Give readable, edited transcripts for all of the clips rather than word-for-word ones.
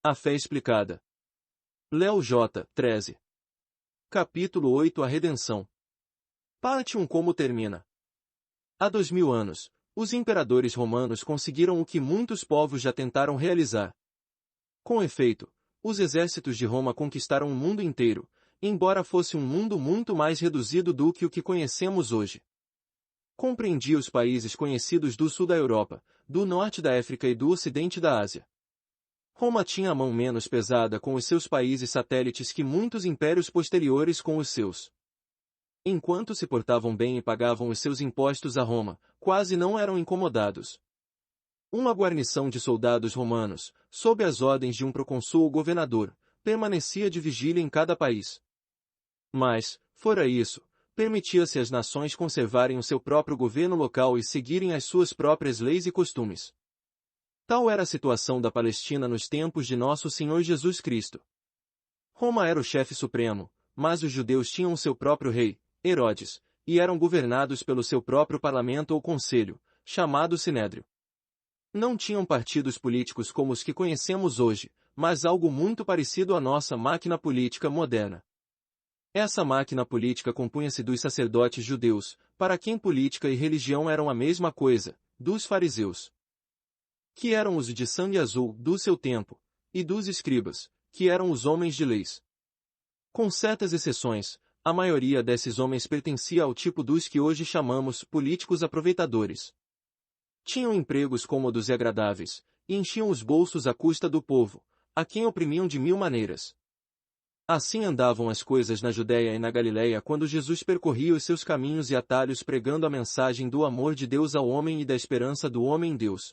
A fé explicada. Léo J. 13. Capítulo 8 A redenção. Parte 1 Como termina. Há 2000 anos, os imperadores romanos conseguiram o que muitos povos já tentaram realizar. Com efeito, os exércitos de Roma conquistaram o mundo inteiro, embora fosse um mundo muito mais reduzido do que o que conhecemos hoje. Compreendia os países conhecidos do sul da Europa, do norte da África e do ocidente da Ásia. Roma tinha a mão menos pesada com os seus países satélites que muitos impérios posteriores com os seus. Enquanto se portavam bem e pagavam os seus impostos a Roma, quase não eram incomodados. Uma guarnição de soldados romanos, sob as ordens de um procônsul ou governador, permanecia de vigília em cada país. Mas, fora isso, permitia-se às nações conservarem o seu próprio governo local e seguirem as suas próprias leis e costumes. Tal era a situação da Palestina nos tempos de Nosso Senhor Jesus Cristo. Roma era o chefe supremo, mas os judeus tinham seu próprio rei, Herodes, e eram governados pelo seu próprio parlamento ou conselho, chamado Sinédrio. Não tinham partidos políticos como os que conhecemos hoje, mas algo muito parecido à nossa máquina política moderna. Essa máquina política compunha-se dos sacerdotes judeus, para quem política e religião eram a mesma coisa, dos fariseus, que eram os de sangue azul do seu tempo, e dos escribas, que eram os homens de leis. Com certas exceções, a maioria desses homens pertencia ao tipo dos que hoje chamamos políticos aproveitadores. Tinham empregos cômodos e agradáveis, e enchiam os bolsos à custa do povo, a quem oprimiam de mil maneiras. Assim andavam as coisas na Judéia e na Galiléia quando Jesus percorria os seus caminhos e atalhos pregando a mensagem do amor de Deus ao homem e da esperança do homem em Deus.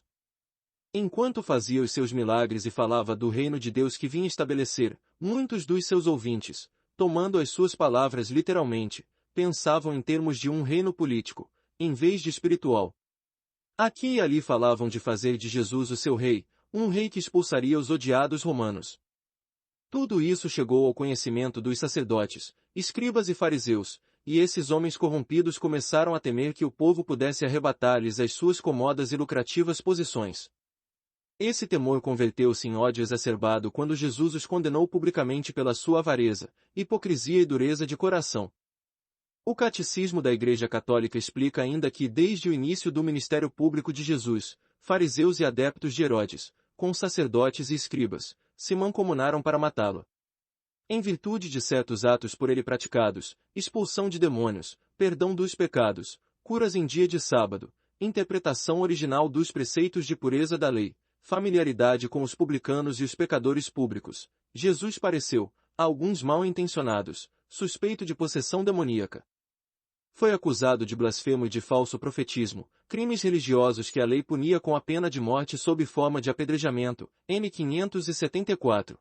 Enquanto fazia os seus milagres e falava do reino de Deus que vinha estabelecer, muitos dos seus ouvintes, tomando as suas palavras literalmente, pensavam em termos de um reino político, em vez de espiritual. Aqui e ali falavam de fazer de Jesus o seu rei, um rei que expulsaria os odiados romanos. Tudo isso chegou ao conhecimento dos sacerdotes, escribas e fariseus, e esses homens corrompidos começaram a temer que o povo pudesse arrebatar-lhes as suas comodas e lucrativas posições. Esse temor converteu-se em ódio exacerbado quando Jesus os condenou publicamente pela sua avareza, hipocrisia e dureza de coração. O Catecismo da Igreja Católica explica ainda que desde o início do ministério público de Jesus, fariseus e adeptos de Herodes, com sacerdotes e escribas, se mancomunaram para matá-lo. Em virtude de certos atos por ele praticados, expulsão de demônios, perdão dos pecados, curas em dia de sábado, interpretação original dos preceitos de pureza da lei, familiaridade com os publicanos e os pecadores públicos, Jesus pareceu, a alguns mal-intencionados, suspeito de possessão demoníaca. Foi acusado de blasfemo e de falso profetismo, crimes religiosos que a lei punia com a pena de morte sob forma de apedrejamento, N. 574.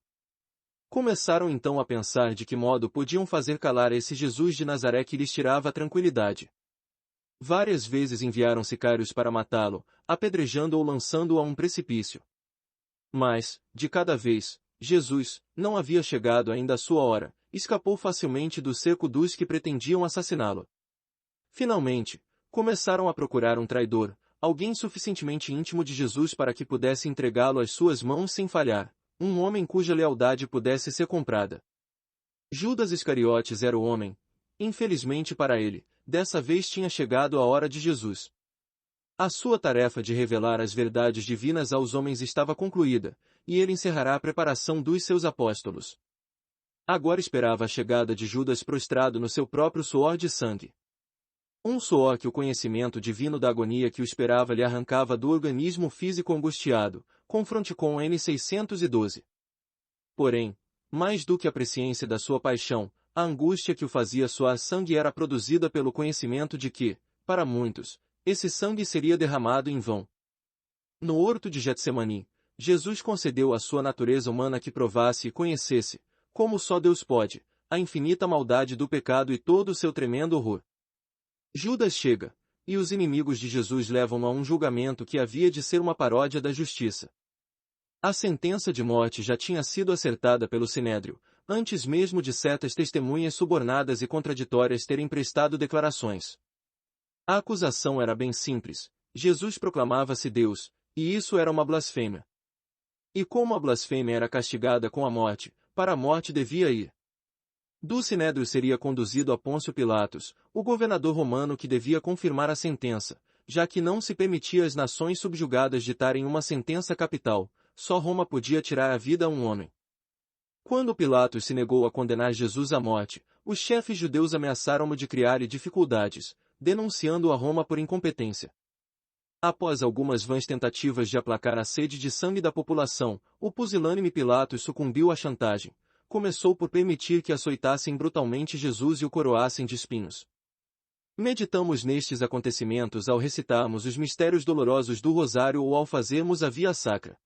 Começaram então a pensar de que modo podiam fazer calar esse Jesus de Nazaré que lhes tirava a tranquilidade. Várias vezes enviaram sicários para matá-lo, apedrejando ou lançando-o a um precipício. Mas, de cada vez, Jesus, não havia chegado ainda a sua hora, escapou facilmente do cerco dos que pretendiam assassiná-lo. Finalmente, começaram a procurar um traidor, alguém suficientemente íntimo de Jesus para que pudesse entregá-lo às suas mãos sem falhar, um homem cuja lealdade pudesse ser comprada. Judas Iscariotes era o homem. Infelizmente para ele, dessa vez tinha chegado a hora de Jesus. A sua tarefa de revelar as verdades divinas aos homens estava concluída, e ele encerrará a preparação dos seus apóstolos. Agora esperava a chegada de Judas prostrado no seu próprio suor de sangue. Um suor que o conhecimento divino da agonia que o esperava lhe arrancava do organismo físico angustiado, confronte com N. 612. Porém, mais do que a presciência da sua paixão, a angústia que o fazia suar sangue era produzida pelo conhecimento de que, para muitos, esse sangue seria derramado em vão. No horto de Getsemaní, Jesus concedeu à sua natureza humana que provasse e conhecesse, como só Deus pode, a infinita maldade do pecado e todo o seu tremendo horror. Judas chega, e os inimigos de Jesus levam-no a um julgamento que havia de ser uma paródia da justiça. A sentença de morte já tinha sido acertada pelo Sinédrio, antes mesmo de certas testemunhas subornadas e contraditórias terem prestado declarações. A acusação era bem simples: Jesus proclamava-se Deus, e isso era uma blasfêmia. E como a blasfêmia era castigada com a morte, para a morte devia ir. Do Sinédrio seria conduzido a Pôncio Pilatos, o governador romano que devia confirmar a sentença, já que não se permitia às nações subjugadas ditarem uma sentença capital, só Roma podia tirar a vida a um homem. Quando Pilatos se negou a condenar Jesus à morte, os chefes judeus ameaçaram-no de criar-lhe dificuldades, denunciando-o a Roma por incompetência. Após algumas vãs tentativas de aplacar a sede de sangue da população, o pusilânime Pilatos sucumbiu à chantagem. Começou por permitir que açoitassem brutalmente Jesus e o coroassem de espinhos. Meditamos nestes acontecimentos ao recitarmos os mistérios dolorosos do Rosário ou ao fazermos a Via Sacra.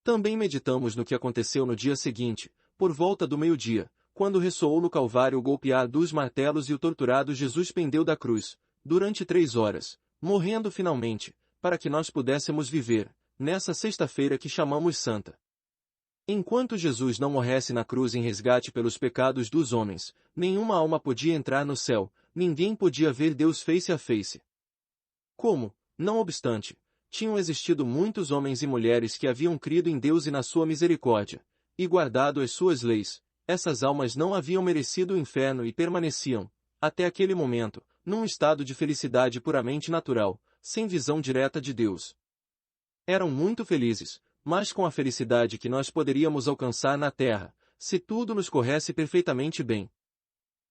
Também meditamos no que aconteceu no dia seguinte, por volta do meio-dia, quando ressoou no Calvário o golpear dos martelos e o torturado Jesus pendeu da cruz, durante 3 horas, morrendo finalmente, para que nós pudéssemos viver, nessa sexta-feira que chamamos Santa. Enquanto Jesus não morresse na cruz em resgate pelos pecados dos homens, nenhuma alma podia entrar no céu, ninguém podia ver Deus face a face. Como, não obstante, tinham existido muitos homens e mulheres que haviam crido em Deus e na sua misericórdia, e guardado as suas leis, essas almas não haviam merecido o inferno e permaneciam, até aquele momento, num estado de felicidade puramente natural, sem visão direta de Deus. Eram muito felizes, mas com a felicidade que nós poderíamos alcançar na terra, se tudo nos corresse perfeitamente bem.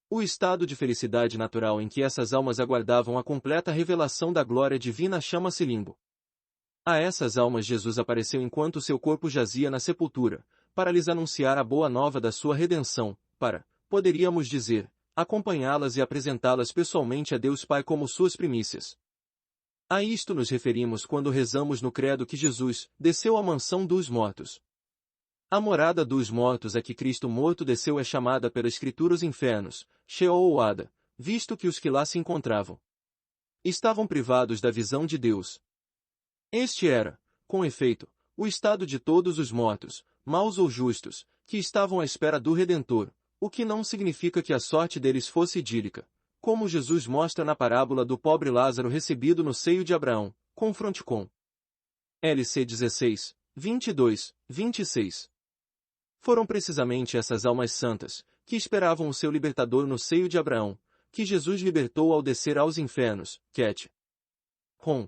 O estado de felicidade natural em que essas almas aguardavam a completa revelação da glória divina chama-se limbo. A essas almas Jesus apareceu enquanto seu corpo jazia na sepultura, para lhes anunciar a boa nova da sua redenção, para, poderíamos dizer, acompanhá-las e apresentá-las pessoalmente a Deus Pai como suas primícias. A isto nos referimos quando rezamos no credo que Jesus desceu à mansão dos mortos. A morada dos mortos a que Cristo morto desceu é chamada pela Escritura os infernos, Sheol ou Hada, visto que os que lá se encontravam estavam privados da visão de Deus. Este era, com efeito, o estado de todos os mortos, maus ou justos, que estavam à espera do Redentor, o que não significa que a sorte deles fosse idílica, como Jesus mostra na parábola do pobre Lázaro recebido no seio de Abraão, confronte com LC 16, 22, 26. Foram precisamente essas almas santas, que esperavam o seu libertador no seio de Abraão, que Jesus libertou ao descer aos infernos, Ket. Rom.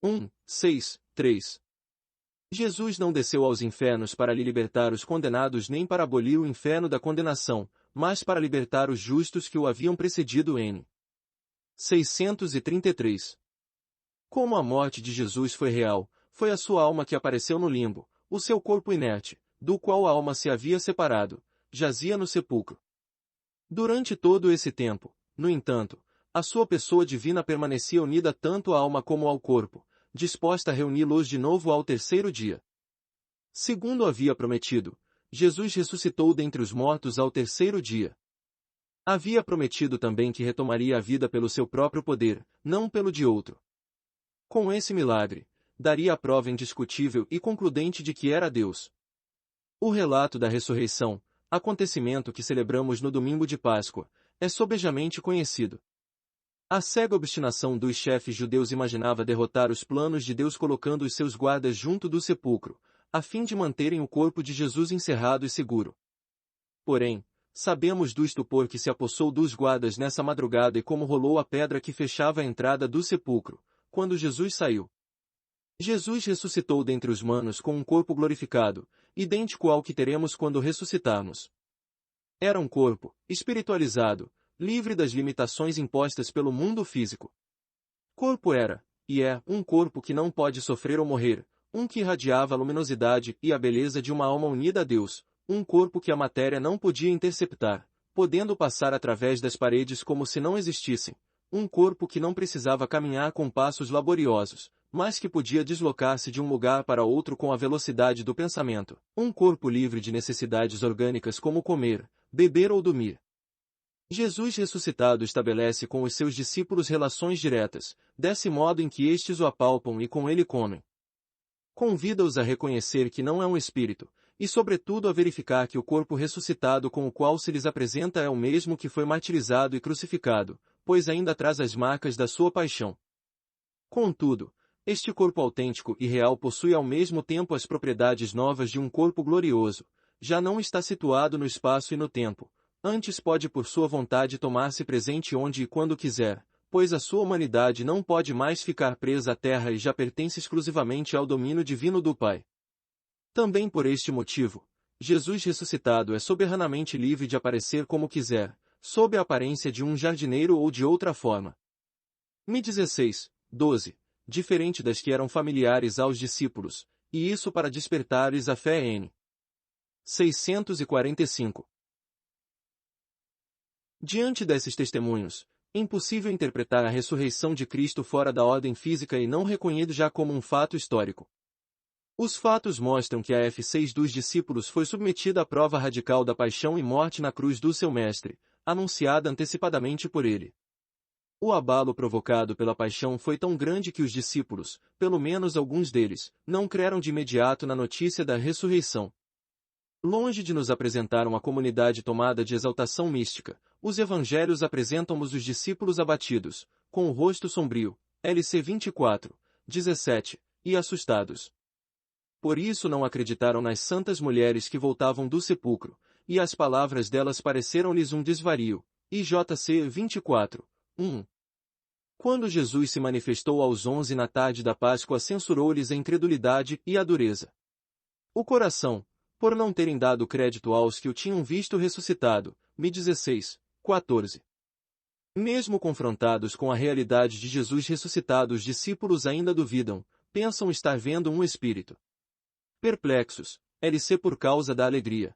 1, 6, 3. Jesus não desceu aos infernos para lhe libertar os condenados nem para abolir o inferno da condenação, mas para libertar os justos que o haviam precedido n. 633. Como a morte de Jesus foi real, foi a sua alma que apareceu no limbo, o seu corpo inerte, do qual a alma se havia separado, jazia no sepulcro. Durante todo esse tempo, no entanto, a sua pessoa divina permanecia unida tanto à alma como ao corpo, disposta a reuni-los de novo ao terceiro dia. Segundo havia prometido, Jesus ressuscitou dentre os mortos ao terceiro dia. Havia prometido também que retomaria a vida pelo seu próprio poder, não pelo de outro. Com esse milagre, daria a prova indiscutível e concludente de que era Deus. O relato da ressurreição, acontecimento que celebramos no domingo de Páscoa, é sobejamente conhecido. A cega obstinação dos chefes judeus imaginava derrotar os planos de Deus colocando os seus guardas junto do sepulcro, a fim de manterem o corpo de Jesus encerrado e seguro. Porém, sabemos do estupor que se apossou dos guardas nessa madrugada e como rolou a pedra que fechava a entrada do sepulcro, quando Jesus saiu. Jesus ressuscitou dentre os manos com um corpo glorificado, idêntico ao que teremos quando ressuscitarmos. Era um corpo, espiritualizado, livre das limitações impostas pelo mundo físico. Corpo era, e é, um corpo que não pode sofrer ou morrer, um que irradiava a luminosidade e a beleza de uma alma unida a Deus, um corpo que a matéria não podia interceptar, podendo passar através das paredes como se não existissem, um corpo que não precisava caminhar com passos laboriosos, mas que podia deslocar-se de um lugar para outro com a velocidade do pensamento, um corpo livre de necessidades orgânicas como comer, beber ou dormir. Jesus ressuscitado estabelece com os seus discípulos relações diretas, desse modo em que estes o apalpam e com ele comem. Convida-os a reconhecer que não é um espírito, e sobretudo a verificar que o corpo ressuscitado com o qual se lhes apresenta é o mesmo que foi martirizado e crucificado, pois ainda traz as marcas da sua paixão. Contudo, este corpo autêntico e real possui ao mesmo tempo as propriedades novas de um corpo glorioso, já não está situado no espaço e no tempo, antes pode por sua vontade tomar-se presente onde e quando quiser, pois a sua humanidade não pode mais ficar presa à terra e já pertence exclusivamente ao domínio divino do Pai. Também por este motivo, Jesus ressuscitado é soberanamente livre de aparecer como quiser, sob a aparência de um jardineiro ou de outra forma. Mi 16, 12. Diferente das que eram familiares aos discípulos, e isso para despertar-lhes a fé n. 645. Diante desses testemunhos, impossível interpretar a ressurreição de Cristo fora da ordem física e não reconhecido já como um fato histórico. Os fatos mostram que a F6 dos discípulos foi submetida à prova radical da paixão e morte na cruz do seu mestre, anunciada antecipadamente por ele. O abalo provocado pela paixão foi tão grande que os discípulos, pelo menos alguns deles, não creram de imediato na notícia da ressurreição. Longe de nos apresentar uma comunidade tomada de exaltação mística, os evangelhos apresentam-nos os discípulos abatidos, com o rosto sombrio, LC 24, 17, e assustados. Por isso não acreditaram nas santas mulheres que voltavam do sepulcro, e as palavras delas pareceram-lhes um desvario, IJC 24, 1. Quando Jesus se manifestou aos 11 na tarde da Páscoa, censurou-lhes a incredulidade e a dureza. O coração, por não terem dado crédito aos que o tinham visto ressuscitado, Mi 16, 14. Mesmo confrontados com a realidade de Jesus ressuscitado, os discípulos ainda duvidam, pensam estar vendo um espírito. Perplexos, LC por causa da alegria.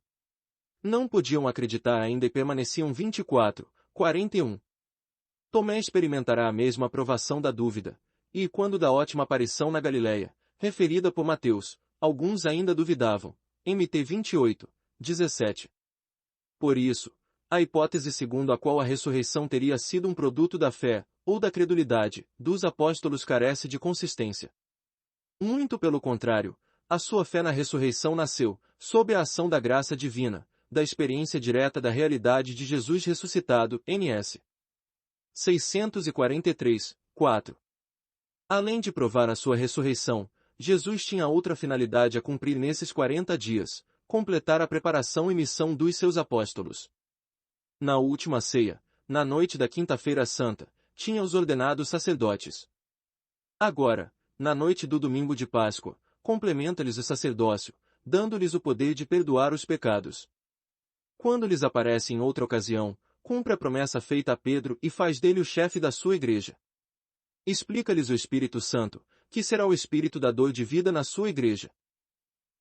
Não podiam acreditar ainda e permaneciam 24, 41. Tomé experimentará a mesma provação da dúvida, e quando da ótima aparição na Galileia, referida por Mateus, alguns ainda duvidavam, MT 28, 17. Por isso, a hipótese segundo a qual a ressurreição teria sido um produto da fé, ou da credulidade, dos apóstolos carece de consistência. Muito pelo contrário, a sua fé na ressurreição nasceu, sob a ação da graça divina, da experiência direta da realidade de Jesus ressuscitado, NS. 643, 4. Além de provar a sua ressurreição, Jesus tinha outra finalidade a cumprir nesses 40 dias, completar a preparação e missão dos seus apóstolos. Na última ceia, na noite da Quinta-feira Santa, tinha-os ordenado sacerdotes. Agora, na noite do domingo de Páscoa, complementa-lhes o sacerdócio, dando-lhes o poder de perdoar os pecados. Quando lhes aparece em outra ocasião, cumpre a promessa feita a Pedro e faz dele o chefe da sua igreja. Explica-lhes o Espírito Santo, que será o Espírito dador de vida na sua igreja.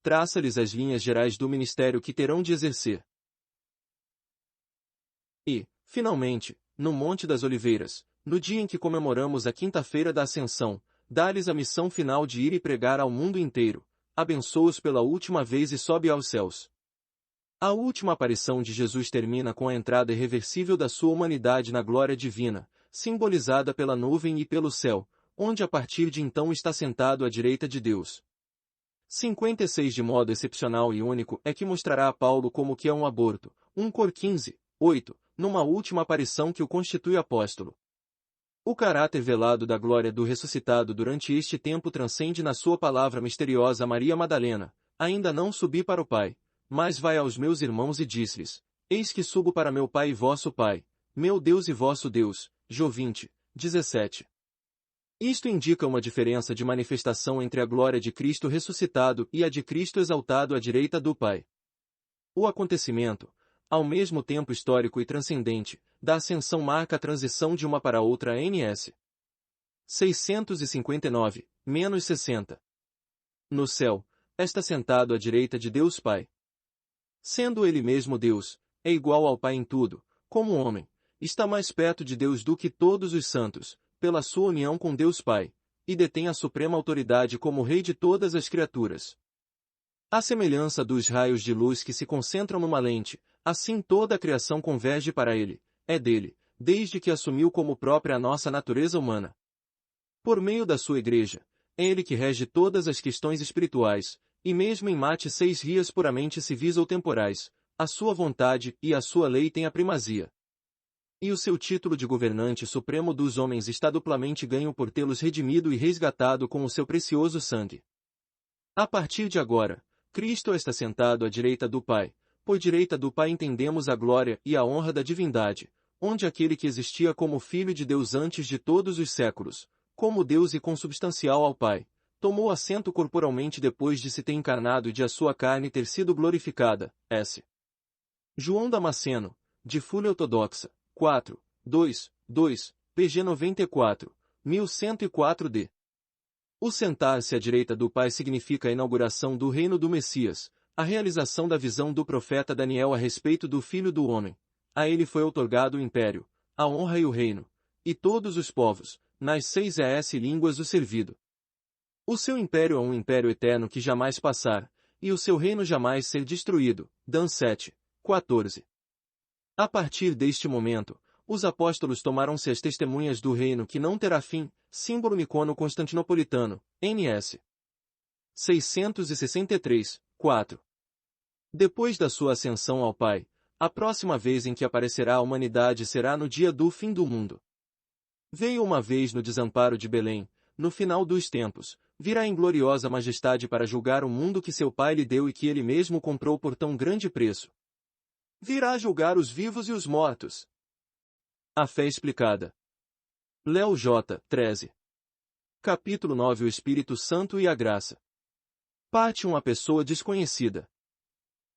Traça-lhes as linhas gerais do ministério que terão de exercer. E, finalmente, no Monte das Oliveiras, no dia em que comemoramos a Quinta-feira da Ascensão, dá-lhes a missão final de ir e pregar ao mundo inteiro, abençoa-os pela última vez e sobe aos céus. A última aparição de Jesus termina com a entrada irreversível da sua humanidade na glória divina, simbolizada pela nuvem e pelo céu, onde a partir de então está sentado à direita de Deus. 56 De modo excepcional e único é que mostrará a Paulo como que é um aborto, 1 Cor 15, 8, numa última aparição que o constitui apóstolo. O caráter velado da glória do ressuscitado durante este tempo transcende na sua palavra misteriosa a Maria Madalena, ainda não subi para o Pai, mas vai aos meus irmãos e diz-lhes, eis que subo para meu Pai e vosso Pai, meu Deus e vosso Deus, Jó 20, 17. Isto indica uma diferença de manifestação entre a glória de Cristo ressuscitado e a de Cristo exaltado à direita do Pai. O acontecimento, ao mesmo tempo histórico e transcendente, da ascensão marca a transição de uma para outra NS. 659, menos 60. No céu, está sentado à direita de Deus Pai. Sendo ele mesmo Deus, é igual ao Pai em tudo, como homem, está mais perto de Deus do que todos os santos, pela sua união com Deus Pai, e detém a suprema autoridade como Rei de todas as criaturas. À semelhança dos raios de luz que se concentram numa lente, assim toda a criação converge para ele, é dele, desde que assumiu como própria a nossa natureza humana. Por meio da sua igreja, é ele que rege todas as questões espirituais, e mesmo em mate 6 rias puramente civis ou temporais, a sua vontade e a sua lei têm a primazia. E o seu título de governante supremo dos homens está duplamente ganho por tê-los redimido e resgatado com o seu precioso sangue. A partir de agora, Cristo está sentado à direita do Pai. Por direita do Pai entendemos a glória e a honra da divindade, onde aquele que existia como Filho de Deus antes de todos os séculos, como Deus e consubstancial ao Pai, tomou assento corporalmente depois de se ter encarnado e de a sua carne ter sido glorificada. S. João Damasceno, de Folha Ortodoxa, 4, 2, 2, pg 94, 1104d. O sentar-se à direita do Pai significa a inauguração do reino do Messias, a realização da visão do profeta Daniel a respeito do Filho do Homem. A ele foi outorgado o império, a honra e o reino, e todos os povos, nas 6 línguas o servido. O seu império é um império eterno que jamais passar, e o seu reino jamais ser destruído. Dan 7, 14. A partir deste momento, os apóstolos tomaram-se as testemunhas do reino que não terá fim, símbolo nicono-constantinopolitano, NS 663, 4. Depois da sua ascensão ao Pai, a próxima vez em que aparecerá a humanidade será no dia do fim do mundo. Veio uma vez no desamparo de Belém, no final dos tempos, virá em gloriosa majestade para julgar o mundo que seu Pai lhe deu e que ele mesmo comprou por tão grande preço. Virá julgar os vivos e os mortos. A fé explicada. Léo J. 13. Capítulo 9. O Espírito Santo e a Graça. Parte 1. A pessoa desconhecida.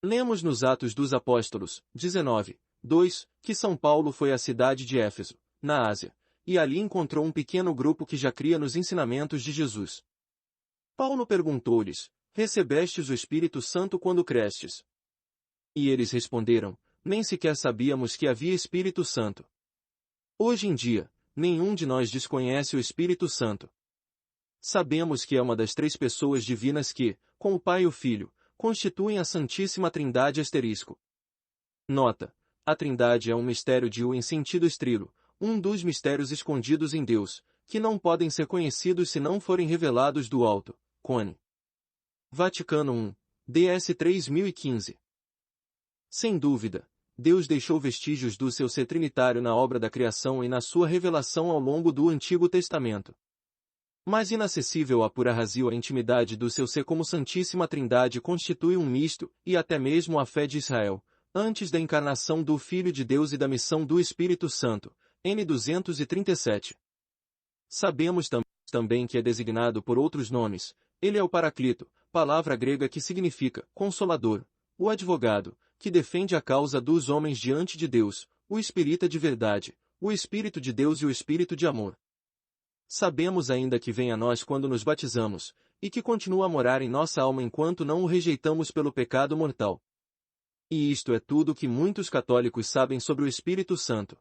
Lemos nos Atos dos Apóstolos, 19, 2, que São Paulo foi à cidade de Éfeso, na Ásia, e ali encontrou um pequeno grupo que já cria nos ensinamentos de Jesus. Paulo perguntou-lhes: Recebestes o Espírito Santo quando crestes? E eles responderam: Nem sequer sabíamos que havia Espírito Santo. Hoje em dia, nenhum de nós desconhece o Espírito Santo. Sabemos que é uma das 3 pessoas divinas que, com o Pai e o Filho, constituem a Santíssima Trindade asterisco. Nota: a Trindade é um mistério em sentido estrilo, um dos mistérios escondidos em Deus, que não podem ser conhecidos se não forem revelados do alto. Cone. Vaticano I, DS 3015. Sem dúvida, Deus deixou vestígios do seu ser trinitário na obra da criação e na sua revelação ao longo do Antigo Testamento. Mas inacessível a pura razão a intimidade do seu ser como Santíssima Trindade constitui um misto, e até mesmo a fé de Israel, antes da encarnação do Filho de Deus e da missão do Espírito Santo, N 237. Sabemos também que é designado por outros nomes. Ele é o Paraclito, palavra grega que significa Consolador, o Advogado, que defende a causa dos homens diante de Deus, o Espírita de verdade, o Espírito de Deus e o Espírito de amor. Sabemos ainda que vem a nós quando nos batizamos, e que continua a morar em nossa alma enquanto não o rejeitamos pelo pecado mortal. E isto é tudo que muitos católicos sabem sobre o Espírito Santo.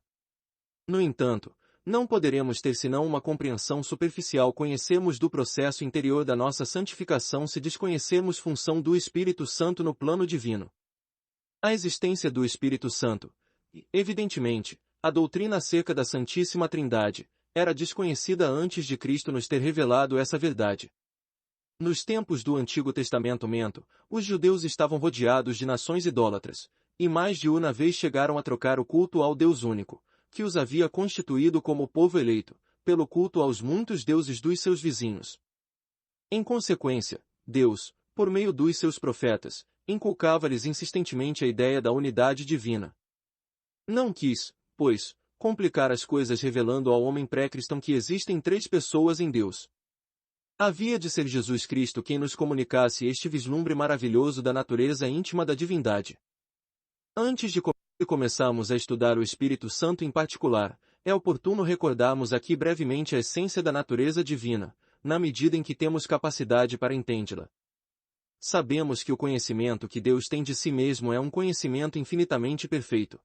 No entanto, não poderemos ter senão uma compreensão superficial conhecermos do processo interior da nossa santificação se desconhecermos função do Espírito Santo no plano divino. A existência do Espírito Santo, e, evidentemente, a doutrina acerca da Santíssima Trindade, era desconhecida antes de Cristo nos ter revelado essa verdade. Nos tempos do Antigo Testamento, os judeus estavam rodeados de nações idólatras, e mais de uma vez chegaram a trocar o culto ao Deus único, que os havia constituído como povo eleito, pelo culto aos muitos deuses dos seus vizinhos. Em consequência, Deus, por meio dos seus profetas, inculcava-lhes insistentemente a ideia da unidade divina. Não quis, pois, complicar as coisas revelando ao homem pré-cristão que existem 3 pessoas em Deus. Havia de ser Jesus Cristo quem nos comunicasse este vislumbre maravilhoso da natureza íntima da divindade. Antes de começarmos a estudar o Espírito Santo em particular, é oportuno recordarmos aqui brevemente a essência da natureza divina, na medida em que temos capacidade para entendê-la. Sabemos que o conhecimento que Deus tem de si mesmo é um conhecimento infinitamente perfeito.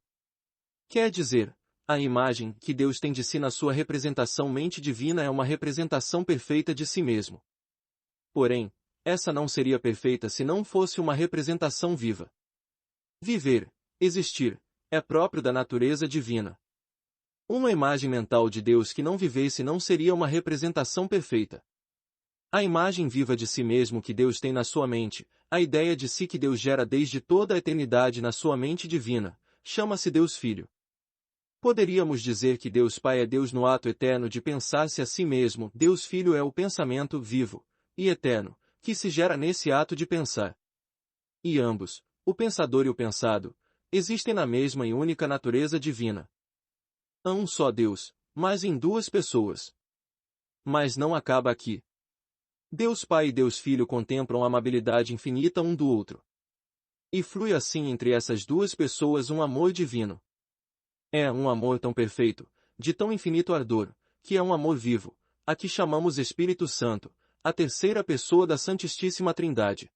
Quer dizer, a imagem que Deus tem de si na sua representação mente divina é uma representação perfeita de si mesmo. Porém, essa não seria perfeita se não fosse uma representação viva. Viver, existir, é próprio da natureza divina. Uma imagem mental de Deus que não vivesse não seria uma representação perfeita. A imagem viva de si mesmo que Deus tem na sua mente, a ideia de si que Deus gera desde toda a eternidade na sua mente divina, chama-se Deus Filho. Poderíamos dizer que Deus Pai é Deus no ato eterno de pensar-se a si mesmo, Deus Filho é o pensamento vivo e eterno, que se gera nesse ato de pensar. E ambos, o pensador e o pensado, existem na mesma e única natureza divina. Há um só Deus, mas em duas pessoas. Mas não acaba aqui. Deus Pai e Deus Filho contemplam a amabilidade infinita um do outro. E flui assim entre essas duas pessoas um amor divino. É um amor tão perfeito, de tão infinito ardor, que é um amor vivo, a que chamamos Espírito Santo, a terceira pessoa da Santíssima Trindade.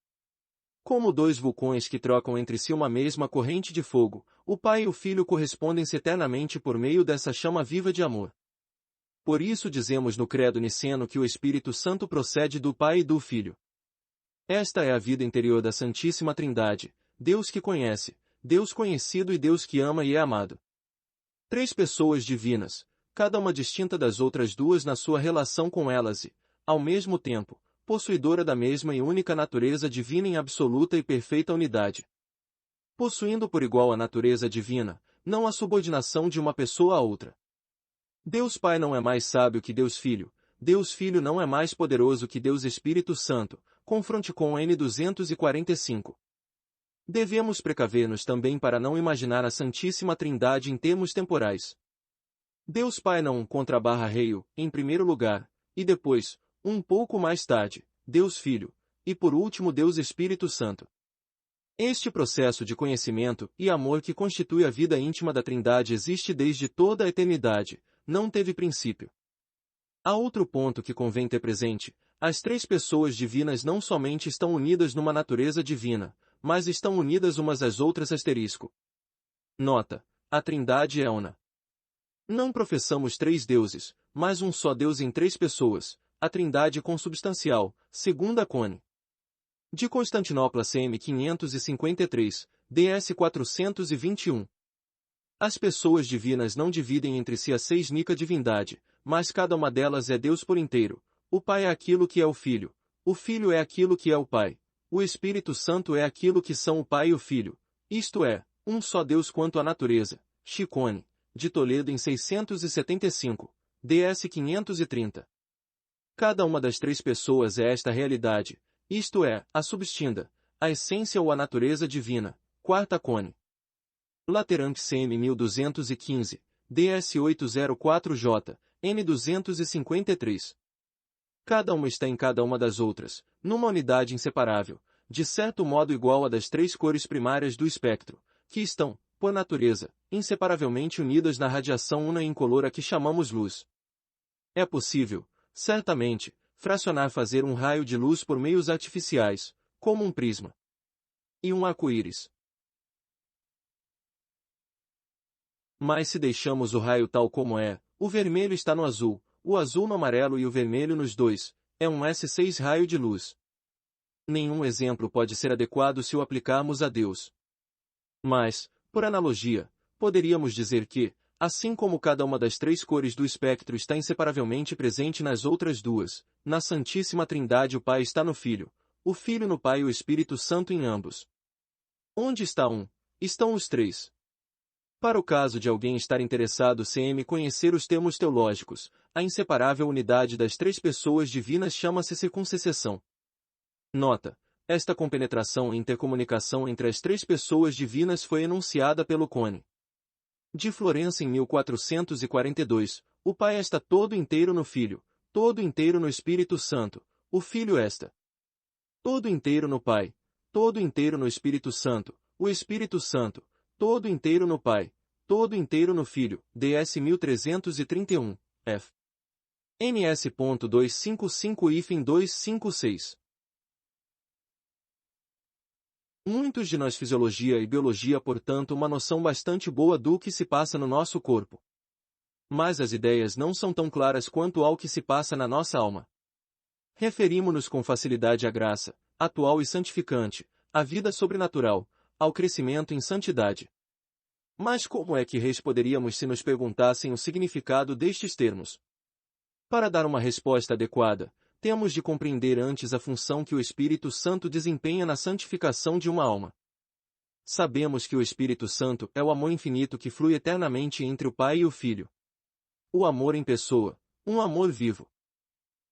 Como dois vulcões que trocam entre si uma mesma corrente de fogo, o Pai e o Filho correspondem-se eternamente por meio dessa chama viva de amor. Por isso dizemos no Credo Niceno que o Espírito Santo procede do Pai e do Filho. Esta é a vida interior da Santíssima Trindade, Deus que conhece, Deus conhecido e Deus que ama e é amado. Três pessoas divinas, cada uma distinta das outras duas na sua relação com elas e, ao mesmo tempo, possuidora da mesma e única natureza divina em absoluta e perfeita unidade. Possuindo por igual a natureza divina, não há subordinação de uma pessoa a outra. Deus Pai não é mais sábio que Deus Filho não é mais poderoso que Deus Espírito Santo, confronte com N 245. Devemos precaver-nos também para não imaginar a Santíssima Trindade em termos temporais. Deus Pai não _reio, em primeiro lugar, e depois, um pouco mais tarde, Deus Filho, e por último Deus Espírito Santo. Este processo de conhecimento e amor que constitui a vida íntima da Trindade existe desde toda a eternidade, não teve princípio. Há outro ponto que convém ter presente: as três pessoas divinas não somente estão unidas numa natureza divina, mas estão unidas umas às outras ***. Nota: a Trindade é una. Não professamos três deuses, mas um só Deus em três pessoas, a Trindade consubstancial, segundo a Cone. De Constantinopla CM 553, DS 421. As pessoas divinas não dividem entre si a seismica divindade, mas cada uma delas é Deus por inteiro. O Pai é aquilo que é o Filho é aquilo que é o Pai, o Espírito Santo é aquilo que são o Pai e o Filho, isto é, um só Deus quanto à natureza. Chicone, de Toledo em 675, DS 530. Cada uma das três pessoas é esta realidade, isto é, a substinda, a essência ou a natureza divina. Quarta Cone. Laterante CM 1215, DS 804J, N 253. Cada uma está em cada uma das outras, numa unidade inseparável, de certo modo igual à das três cores primárias do espectro, que estão, por natureza, inseparavelmente unidas na radiação una e incolor a que chamamos luz. É possível, certamente, fracionar fazer um raio de luz por meios artificiais, como um prisma e um arco-íris. Mas se deixamos o raio tal como é, o vermelho está no azul, o azul no amarelo e o vermelho nos dois, é um S6 raio de luz. Nenhum exemplo pode ser adequado se o aplicarmos a Deus. Mas, por analogia, poderíamos dizer que, assim como cada uma das três cores do espectro está inseparavelmente presente nas outras duas, na Santíssima Trindade o Pai está no Filho, o Filho no Pai e o Espírito Santo em ambos. Onde está um, estão os três. Para o caso de alguém estar interessado em conhecer os termos teológicos, a inseparável unidade das três pessoas divinas chama-se circuncessão. Nota: esta compenetração e intercomunicação entre as três pessoas divinas foi enunciada pelo Cone de Florença em 1442, o Pai está todo inteiro no Filho, todo inteiro no Espírito Santo, o Filho está todo inteiro no Pai, todo inteiro no Espírito Santo, o Espírito Santo, todo inteiro no Pai, todo inteiro no Filho. DS 1331, F. NS.255-256. Muitos de nós fisiologia e biologia, portanto, uma noção bastante boa do que se passa no nosso corpo. Mas as ideias não são tão claras quanto ao que se passa na nossa alma. Referimos-nos com facilidade à graça, atual e santificante, à vida sobrenatural, ao crescimento em santidade. Mas como é que poderíamos se nos perguntassem o significado destes termos? Para dar uma resposta adequada, temos de compreender antes a função que o Espírito Santo desempenha na santificação de uma alma. Sabemos que o Espírito Santo é o amor infinito que flui eternamente entre o Pai e o Filho. O amor em pessoa, um amor vivo.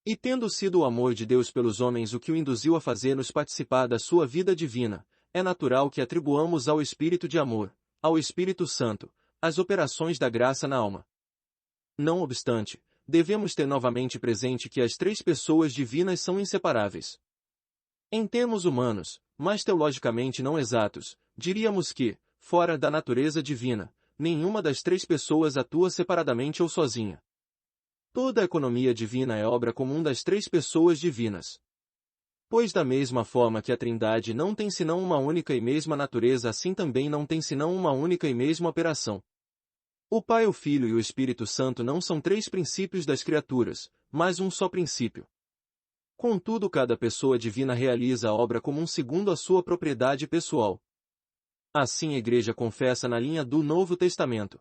E tendo sido o amor de Deus pelos homens o que o induziu a fazer-nos participar da sua vida divina, é natural que atribuamos ao Espírito de amor, ao Espírito Santo, as operações da graça na alma. Não obstante, devemos ter novamente presente que as três pessoas divinas são inseparáveis. Em termos humanos, mas teologicamente não exatos, diríamos que, fora da natureza divina, nenhuma das três pessoas atua separadamente ou sozinha. Toda a economia divina é obra comum das três pessoas divinas. Pois da mesma forma que a Trindade não tem senão uma única e mesma natureza, assim também não tem senão uma única e mesma operação. O Pai, o Filho e o Espírito Santo não são três princípios das criaturas, mas um só princípio. Contudo, cada pessoa divina realiza a obra comum segundo a sua propriedade pessoal. Assim a Igreja confessa na linha do Novo Testamento.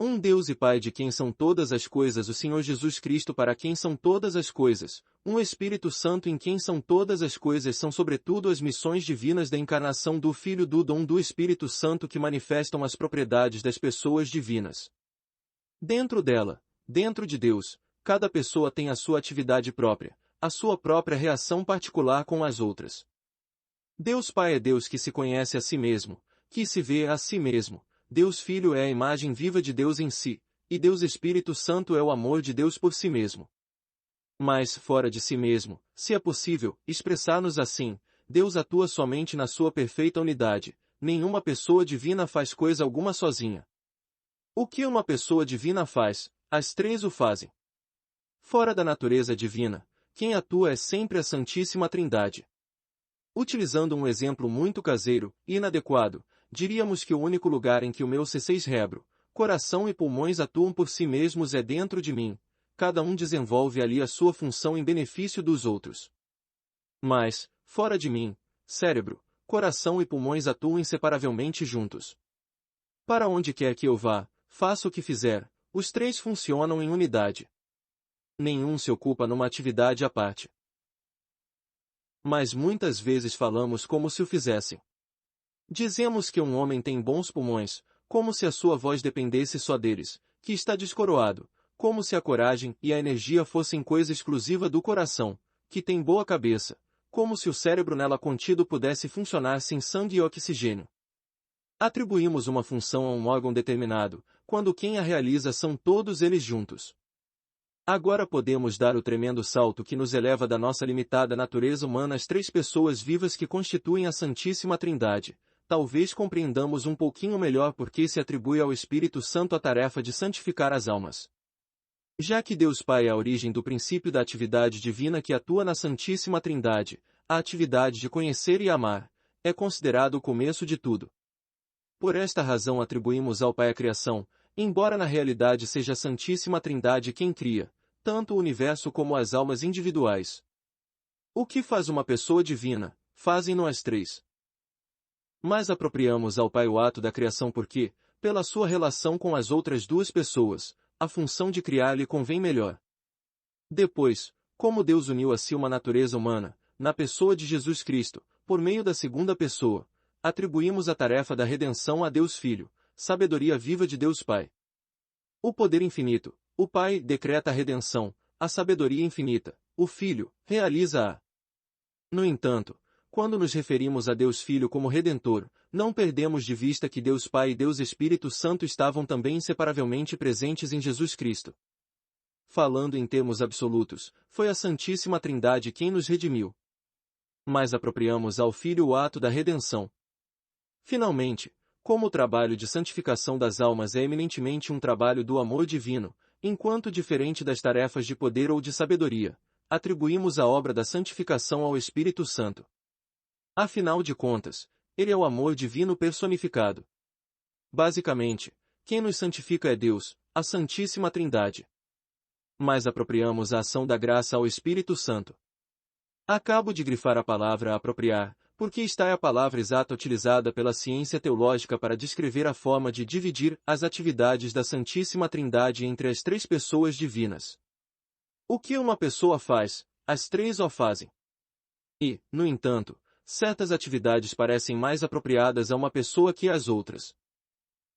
Um Deus e Pai de quem são todas as coisas, o Senhor Jesus Cristo para quem são todas as coisas, um Espírito Santo em quem são todas as coisas, são sobretudo as missões divinas da encarnação do Filho, do dom do Espírito Santo que manifestam as propriedades das pessoas divinas. Dentro dela, dentro de Deus, cada pessoa tem a sua atividade própria, a sua própria reação particular com as outras. Deus Pai é Deus que se conhece a si mesmo, que se vê a si mesmo. Deus Filho é a imagem viva de Deus em si, e Deus Espírito Santo é o amor de Deus por si mesmo. Mas, fora de si mesmo, se é possível, expressar-nos assim, Deus atua somente na sua perfeita unidade, nenhuma pessoa divina faz coisa alguma sozinha. O que uma pessoa divina faz, as três o fazem. Fora da natureza divina, quem atua é sempre a Santíssima Trindade. Utilizando um exemplo muito caseiro e inadequado, diríamos que o único lugar em que o meu cérebro, coração e pulmões atuam por si mesmos é dentro de mim, cada um desenvolve ali a sua função em benefício dos outros. Mas, fora de mim, cérebro, coração e pulmões atuam inseparavelmente juntos. Para onde quer que eu vá, faça o que fizer, os três funcionam em unidade. Nenhum se ocupa numa atividade à parte. Mas muitas vezes falamos como se o fizessem. Dizemos que um homem tem bons pulmões, como se a sua voz dependesse só deles, que está descoroado, como se a coragem e a energia fossem coisa exclusiva do coração, que tem boa cabeça, como se o cérebro nela contido pudesse funcionar sem sangue e oxigênio. Atribuímos uma função a um órgão determinado, quando quem a realiza são todos eles juntos. Agora podemos dar o tremendo salto que nos eleva da nossa limitada natureza humana às três pessoas vivas que constituem a Santíssima Trindade. Talvez compreendamos um pouquinho melhor por que se atribui ao Espírito Santo a tarefa de santificar as almas. Já que Deus Pai é a origem do princípio da atividade divina que atua na Santíssima Trindade, a atividade de conhecer e amar, é considerado o começo de tudo. Por esta razão atribuímos ao Pai a criação, embora na realidade seja a Santíssima Trindade quem cria, tanto o universo como as almas individuais. O que faz uma pessoa divina, fazem-no as três. Mas apropriamos ao Pai o ato da criação porque, pela sua relação com as outras duas pessoas, a função de criar lhe convém melhor. Depois, como Deus uniu a si uma natureza humana, na pessoa de Jesus Cristo, por meio da segunda pessoa, atribuímos a tarefa da redenção a Deus Filho, sabedoria viva de Deus Pai. O poder infinito, o Pai, decreta a redenção, a sabedoria infinita, o Filho, realiza-a. No entanto, quando nos referimos a Deus Filho como Redentor, não perdemos de vista que Deus Pai e Deus Espírito Santo estavam também inseparavelmente presentes em Jesus Cristo. Falando em termos absolutos, foi a Santíssima Trindade quem nos redimiu. Mas apropriamos ao Filho o ato da redenção. Finalmente, como o trabalho de santificação das almas é eminentemente um trabalho do amor divino, enquanto diferente das tarefas de poder ou de sabedoria, atribuímos a obra da santificação ao Espírito Santo. Afinal de contas, ele é o amor divino personificado. Basicamente, quem nos santifica é Deus, a Santíssima Trindade. Mas apropriamos a ação da graça ao Espírito Santo. Acabo de grifar a palavra apropriar, porque esta é a palavra exata utilizada pela ciência teológica para descrever a forma de dividir as atividades da Santíssima Trindade entre as três pessoas divinas. O que uma pessoa faz, as três o fazem. E, no entanto, certas atividades parecem mais apropriadas a uma pessoa que às outras.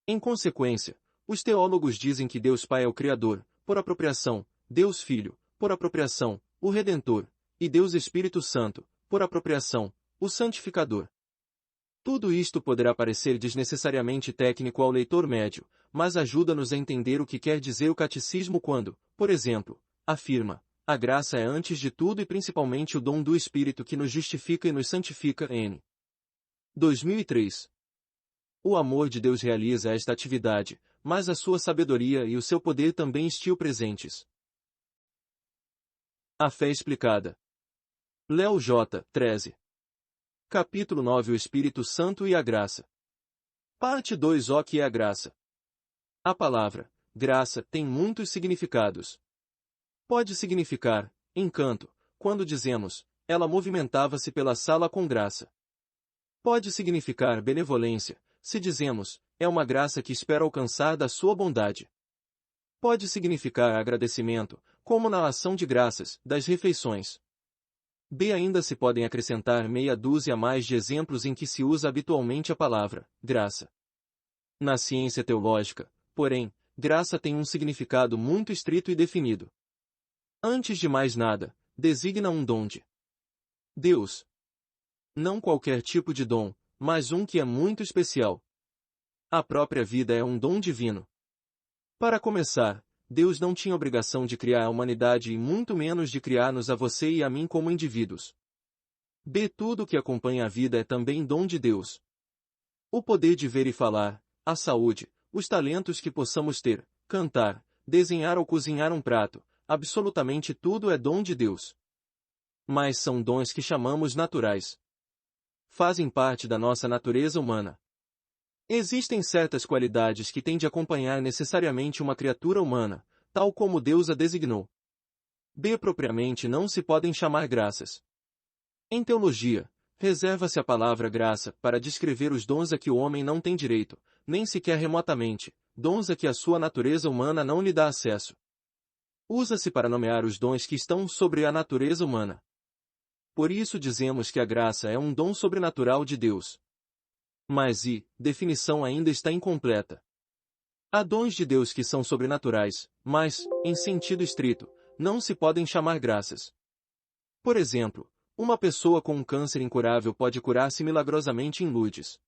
Em consequência, os teólogos dizem que Deus Pai é o Criador, por apropriação, Deus Filho, por apropriação, o Redentor, e Deus Espírito Santo, por apropriação, o Santificador. Tudo isto poderá parecer desnecessariamente técnico ao leitor médio, mas ajuda-nos a entender o que quer dizer o catecismo quando, por exemplo, afirma: a graça é antes de tudo e principalmente o dom do Espírito que nos justifica e nos santifica. N. 2003. O amor de Deus realiza esta atividade, mas a sua sabedoria e o seu poder também estão presentes. A fé explicada. Léo J. 13. Capítulo 9. O Espírito Santo e a graça. Parte 2. O que é a graça? A palavra graça tem muitos significados. Pode significar encanto, quando dizemos ela movimentava-se pela sala com graça. Pode significar benevolência, se dizemos é uma graça que espera alcançar da sua bondade. Pode significar agradecimento, como na ação de graças das refeições. B. Ainda se podem acrescentar meia dúzia a mais de exemplos em que se usa habitualmente a palavra graça. Na ciência teológica, porém, graça tem um significado muito estrito e definido. Antes de mais nada, designa um dom de Deus. Não qualquer tipo de dom, mas um que é muito especial. A própria vida é um dom divino. Para começar, Deus não tinha obrigação de criar a humanidade e muito menos de criar-nos a você e a mim como indivíduos. B. Tudo que acompanha a vida é também dom de Deus. O poder de ver e falar, a saúde, os talentos que possamos ter, cantar, desenhar ou cozinhar um prato, absolutamente tudo é dom de Deus. Mas são dons que chamamos naturais. Fazem parte da nossa natureza humana. Existem certas qualidades que têm de acompanhar necessariamente uma criatura humana, tal como Deus a designou. B. Propriamente não se podem chamar graças. Em teologia, reserva-se a palavra graça para descrever os dons a que o homem não tem direito, nem sequer remotamente, dons a que a sua natureza humana não lhe dá acesso. Usa-se para nomear os dons que estão sobre a natureza humana. Por isso dizemos que a graça é um dom sobrenatural de Deus. Mas definição ainda está incompleta. Há dons de Deus que são sobrenaturais, mas, em sentido estrito, não se podem chamar graças. Por exemplo, uma pessoa com um câncer incurável pode curar-se milagrosamente em Lourdes.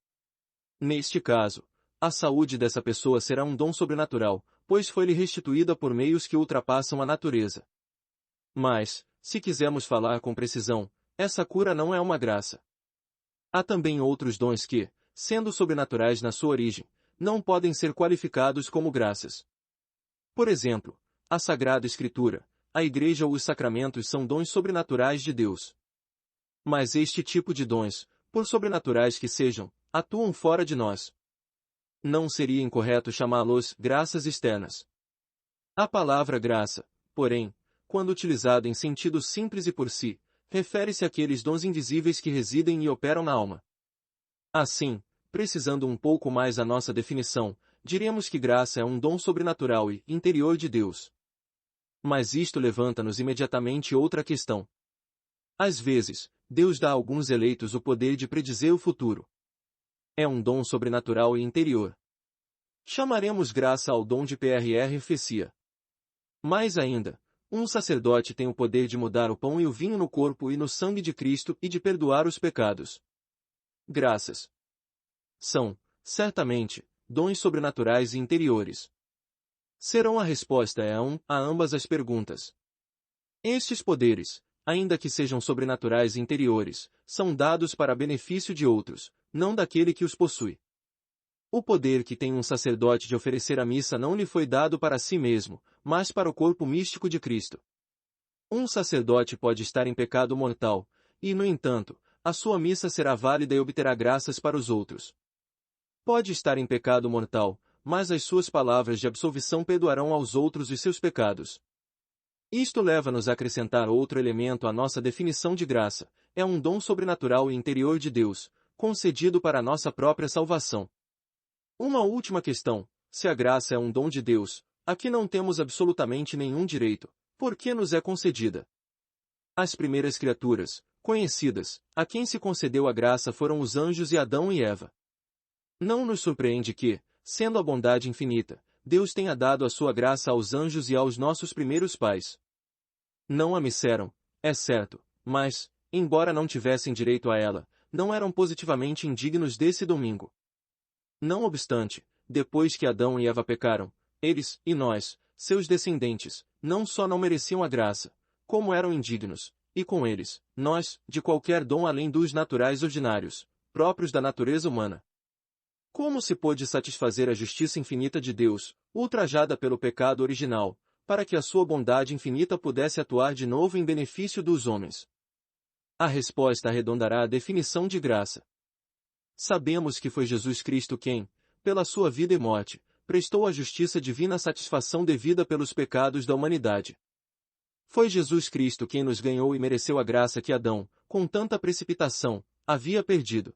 Neste caso, a saúde dessa pessoa será um dom sobrenatural, pois foi-lhe restituída por meios que ultrapassam a natureza. Mas, se quisermos falar com precisão, essa cura não é uma graça. Há também outros dons que, sendo sobrenaturais na sua origem, não podem ser qualificados como graças. Por exemplo, a Sagrada Escritura, a Igreja ou os sacramentos são dons sobrenaturais de Deus. Mas este tipo de dons, por sobrenaturais que sejam, atuam fora de nós. Não seria incorreto chamá-los graças externas. A palavra graça, porém, quando utilizada em sentido simples e por si, refere-se àqueles dons invisíveis que residem e operam na alma. Assim, precisando um pouco mais a nossa definição, diremos que graça é um dom sobrenatural e interior de Deus. Mas isto levanta-nos imediatamente outra questão. Às vezes, Deus dá a alguns eleitos o poder de predizer o futuro. É um dom sobrenatural e interior. Chamaremos graça ao dom de profecia. Mais ainda, um sacerdote tem o poder de mudar o pão e o vinho no corpo e no sangue de Cristo e de perdoar os pecados. Graças são, certamente, dons sobrenaturais e interiores. Serão a resposta a ambas as perguntas. Estes poderes, ainda que sejam sobrenaturais e interiores, são dados para benefício de outros, não daquele que os possui. O poder que tem um sacerdote de oferecer a missa não lhe foi dado para si mesmo, mas para o corpo místico de Cristo. Um sacerdote pode estar em pecado mortal, e, no entanto, a sua missa será válida e obterá graças para os outros. Pode estar em pecado mortal, mas as suas palavras de absolvição perdoarão aos outros os seus pecados. Isto leva-nos a acrescentar outro elemento à nossa definição de graça: é um dom sobrenatural e interior de Deus, concedido para a nossa própria salvação. Uma última questão: se a graça é um dom de Deus, a que não temos absolutamente nenhum direito, por que nos é concedida? As primeiras criaturas, conhecidas, a quem se concedeu a graça foram os anjos e Adão e Eva. Não nos surpreende que, sendo a bondade infinita, Deus tenha dado a sua graça aos anjos e aos nossos primeiros pais. Não a mereceram, é certo, mas, embora não tivessem direito a ela, não eram positivamente indignos desse domingo. Não obstante, depois que Adão e Eva pecaram, eles, e nós, seus descendentes, não só não mereciam a graça, como eram indignos, e com eles, nós, de qualquer dom além dos naturais ordinários, próprios da natureza humana. Como se pôde satisfazer a justiça infinita de Deus, ultrajada pelo pecado original, para que a sua bondade infinita pudesse atuar de novo em benefício dos homens? A resposta arredondará a definição de graça. Sabemos que foi Jesus Cristo quem, pela sua vida e morte, prestou à justiça divina a satisfação devida pelos pecados da humanidade. Foi Jesus Cristo quem nos ganhou e mereceu a graça que Adão, com tanta precipitação, havia perdido.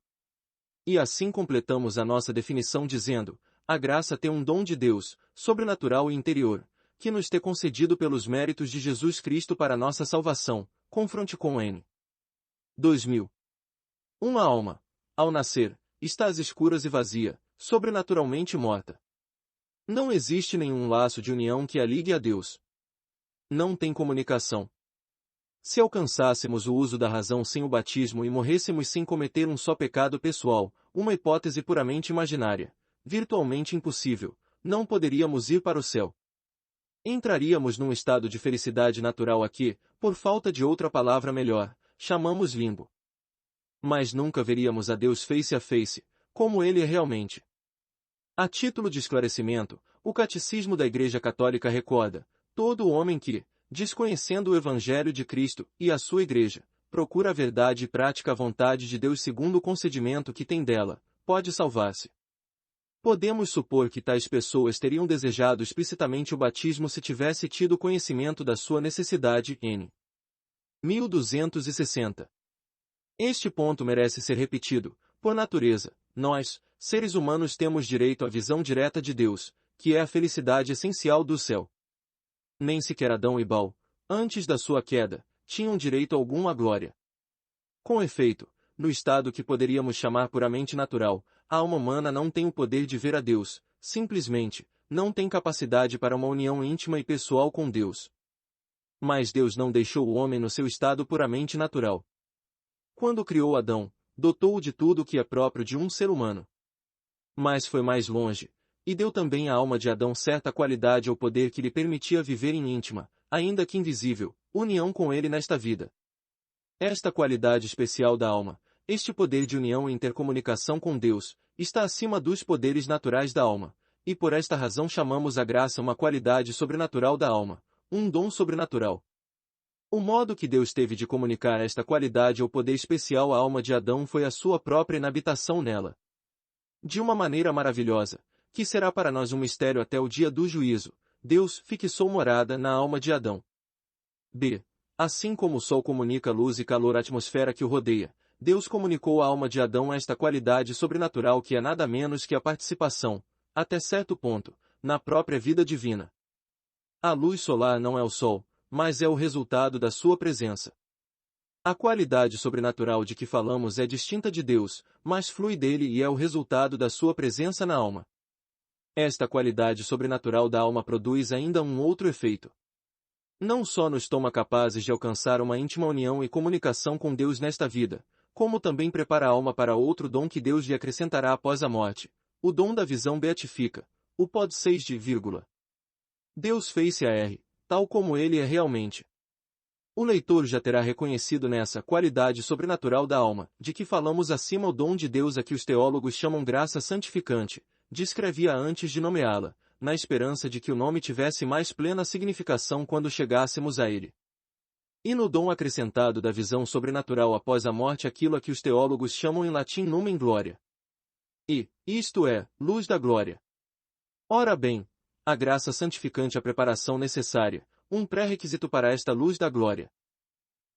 E assim completamos a nossa definição dizendo, a graça tem um dom de Deus, sobrenatural e interior, que nos tem concedido pelos méritos de Jesus Cristo para nossa salvação, confronte com N. 2000. Uma alma, ao nascer, está às escuras e vazia, sobrenaturalmente morta. Não existe nenhum laço de união que a ligue a Deus. Não tem comunicação. Se alcançássemos o uso da razão sem o batismo e morrêssemos sem cometer um só pecado pessoal, uma hipótese puramente imaginária, virtualmente impossível, não poderíamos ir para o céu. Entraríamos num estado de felicidade natural a que, por falta de outra palavra melhor, chamamos limbo. Mas nunca veríamos a Deus face a face, como Ele é realmente. A título de esclarecimento, o Catecismo da Igreja Católica recorda, todo homem que, desconhecendo o Evangelho de Cristo e a sua Igreja, procura a verdade e pratica a vontade de Deus segundo o concedimento que tem dela, pode salvar-se. Podemos supor que tais pessoas teriam desejado explicitamente o batismo se tivesse tido conhecimento da sua necessidade n. 1260. Este ponto merece ser repetido. Por natureza, nós, seres humanos temos direito à visão direta de Deus, que é a felicidade essencial do céu. Nem sequer Adão e Bal, antes da sua queda, tinham direito algum à glória. Com efeito, no estado que poderíamos chamar puramente natural, a alma humana não tem o poder de ver a Deus, simplesmente, não tem capacidade para uma união íntima e pessoal com Deus. Mas Deus não deixou o homem no seu estado puramente natural. Quando criou Adão, dotou-o de tudo o que é próprio de um ser humano. Mas foi mais longe, e deu também à alma de Adão certa qualidade ou poder que lhe permitia viver em íntima, ainda que invisível, união com ele nesta vida. Esta qualidade especial da alma, este poder de união e intercomunicação com Deus, está acima dos poderes naturais da alma, e por esta razão chamamos a graça uma qualidade sobrenatural da alma, um dom sobrenatural. O modo que Deus teve de comunicar esta qualidade ou poder especial à alma de Adão foi a sua própria inabitação nela. De uma maneira maravilhosa, que será para nós um mistério até o dia do juízo, Deus fixou morada na alma de Adão. B. Assim como o Sol comunica luz e calor à atmosfera que o rodeia, Deus comunicou à alma de Adão esta qualidade sobrenatural que é nada menos que a participação, até certo ponto, na própria vida divina. A luz solar não é o Sol, mas é o resultado da sua presença. A qualidade sobrenatural de que falamos é distinta de Deus, mas flui dele e é o resultado da sua presença na alma. Esta qualidade sobrenatural da alma produz ainda um outro efeito. Não só nos toma capazes de alcançar uma íntima união e comunicação com Deus nesta vida, como também prepara a alma para outro dom que Deus lhe acrescentará após a morte, o dom da visão beatifica, o pod 6 de vírgula. Deus fez-se a R, tal como ele é realmente. O leitor já terá reconhecido nessa qualidade sobrenatural da alma, de que falamos acima o dom de Deus a que os teólogos chamam graça santificante, descrevia antes de nomeá-la, na esperança de que o nome tivesse mais plena significação quando chegássemos a ele. E no dom acrescentado da visão sobrenatural após a morte aquilo a que os teólogos chamam em latim numen gloria. E, isto é, luz da glória. Ora bem, a graça santificante a preparação necessária, um pré-requisito para esta luz da glória.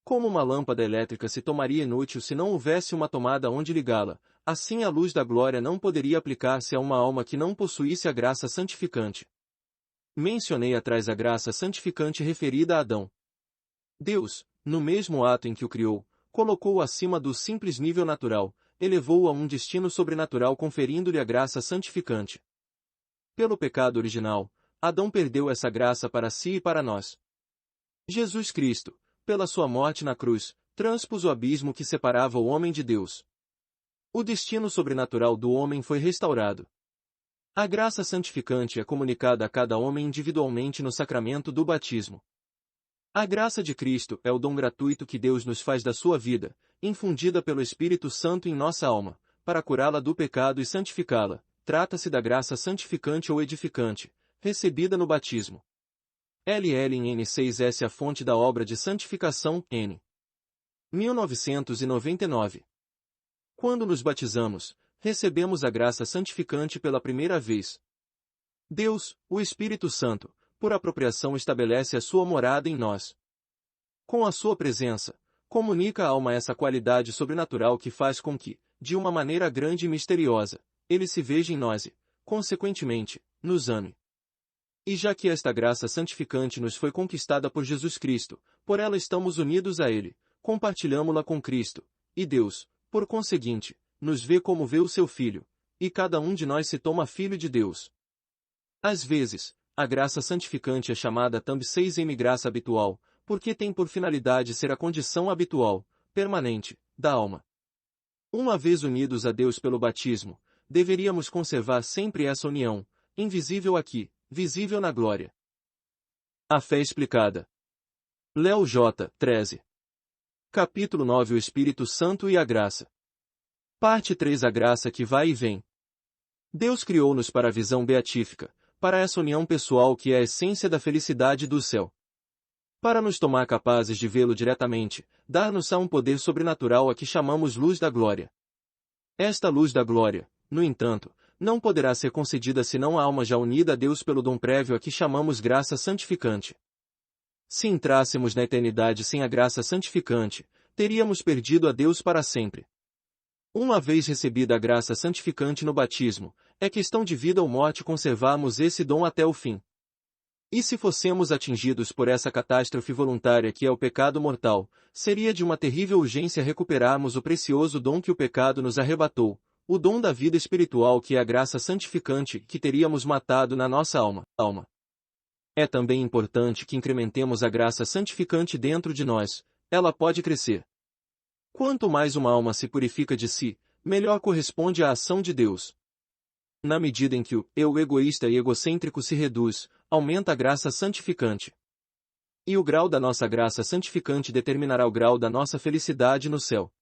Como uma lâmpada elétrica se tornaria inútil se não houvesse uma tomada onde ligá-la, assim a luz da glória não poderia aplicar-se a uma alma que não possuísse a graça santificante. Mencionei atrás a graça santificante referida a Adão. Deus, no mesmo ato em que o criou, colocou-o acima do simples nível natural, elevou-o a um destino sobrenatural conferindo-lhe a graça santificante. Pelo pecado original, Adão perdeu essa graça para si e para nós. Jesus Cristo, pela sua morte na cruz, transpôs o abismo que separava o homem de Deus. O destino sobrenatural do homem foi restaurado. A graça santificante é comunicada a cada homem individualmente no sacramento do batismo. A graça de Cristo é o dom gratuito que Deus nos faz da sua vida, infundida pelo Espírito Santo em nossa alma, para curá-la do pecado e santificá-la. Trata-se da graça santificante ou edificante, recebida no batismo. LL em N6S a fonte da obra de santificação, N. 1999. Quando nos batizamos, recebemos a graça santificante pela primeira vez. Deus, o Espírito Santo, por apropriação estabelece a sua morada em nós. Com a sua presença, comunica à alma essa qualidade sobrenatural que faz com que, de uma maneira grande e misteriosa, ele se veja em nós e, consequentemente, nos ame. E já que esta graça santificante nos foi conquistada por Jesus Cristo, por ela estamos unidos a Ele, compartilhamo-la com Cristo, e Deus, por conseguinte, nos vê como vê o seu Filho, e cada um de nós se toma filho de Deus. Às vezes, a graça santificante é chamada também 6M graça habitual, porque tem por finalidade ser a condição habitual, permanente, da alma. Uma vez unidos a Deus pelo batismo, deveríamos conservar sempre essa união, invisível aqui, visível na glória. A fé explicada. Léo J. 13. Capítulo 9 O Espírito Santo e a Graça. Parte 3 A graça que vai e vem. Deus criou-nos para a visão beatífica, para essa união pessoal que é a essência da felicidade do céu. Para nos tomar capazes de vê-lo diretamente, dar-nos-á um poder sobrenatural a que chamamos luz da glória. Esta luz da glória, no entanto, não poderá ser concedida senão à alma já unida a Deus pelo dom prévio a que chamamos graça santificante. Se entrássemos na eternidade sem a graça santificante, teríamos perdido a Deus para sempre. Uma vez recebida a graça santificante no batismo, é questão de vida ou morte conservarmos esse dom até o fim. E se fossemos atingidos por essa catástrofe voluntária que é o pecado mortal, seria de uma terrível urgência recuperarmos o precioso dom que o pecado nos arrebatou, o dom da vida espiritual que é a graça santificante que teríamos matado na nossa alma. É também importante que incrementemos a graça santificante dentro de nós, ela pode crescer. Quanto mais uma alma se purifica de si, melhor corresponde à ação de Deus. Na medida em que o eu egoísta e egocêntrico se reduz, aumenta a graça santificante. E o grau da nossa graça santificante determinará o grau da nossa felicidade no céu.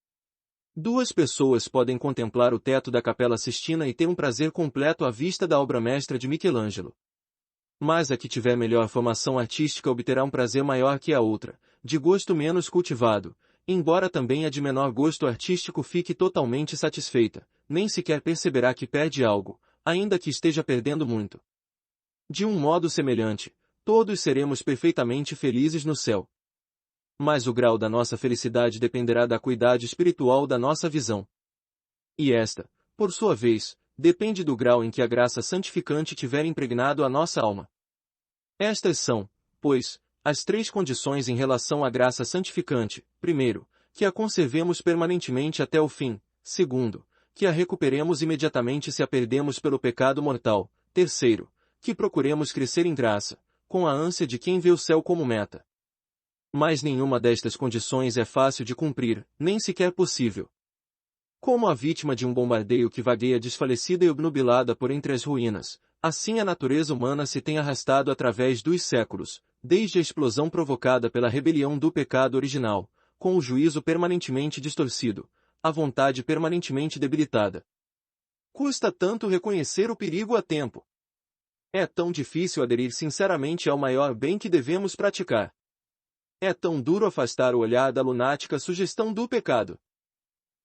Duas pessoas podem contemplar o teto da Capela Sistina e ter um prazer completo à vista da obra mestra de Michelangelo. Mas a que tiver melhor formação artística obterá um prazer maior que a outra, de gosto menos cultivado, embora também a de menor gosto artístico fique totalmente satisfeita, nem sequer perceberá que perde algo, ainda que esteja perdendo muito. De um modo semelhante, todos seremos perfeitamente felizes no céu. Mas o grau da nossa felicidade dependerá da acuidade espiritual da nossa visão. E esta, por sua vez, depende do grau em que a graça santificante tiver impregnado a nossa alma. Estas são, pois, as três condições em relação à graça santificante: primeiro, que a conservemos permanentemente até o fim; segundo, que a recuperemos imediatamente se a perdemos pelo pecado mortal; terceiro, que procuremos crescer em graça, com a ânsia de quem vê o céu como meta. Mas nenhuma destas condições é fácil de cumprir, nem sequer possível. Como a vítima de um bombardeio que vagueia desfalecida e obnubilada por entre as ruínas, assim a natureza humana se tem arrastado através dos séculos, desde a explosão provocada pela rebelião do pecado original, com o juízo permanentemente distorcido, a vontade permanentemente debilitada. Custa tanto reconhecer o perigo a tempo. É tão difícil aderir sinceramente ao maior bem que devemos praticar. É tão duro afastar o olhar da lunática sugestão do pecado.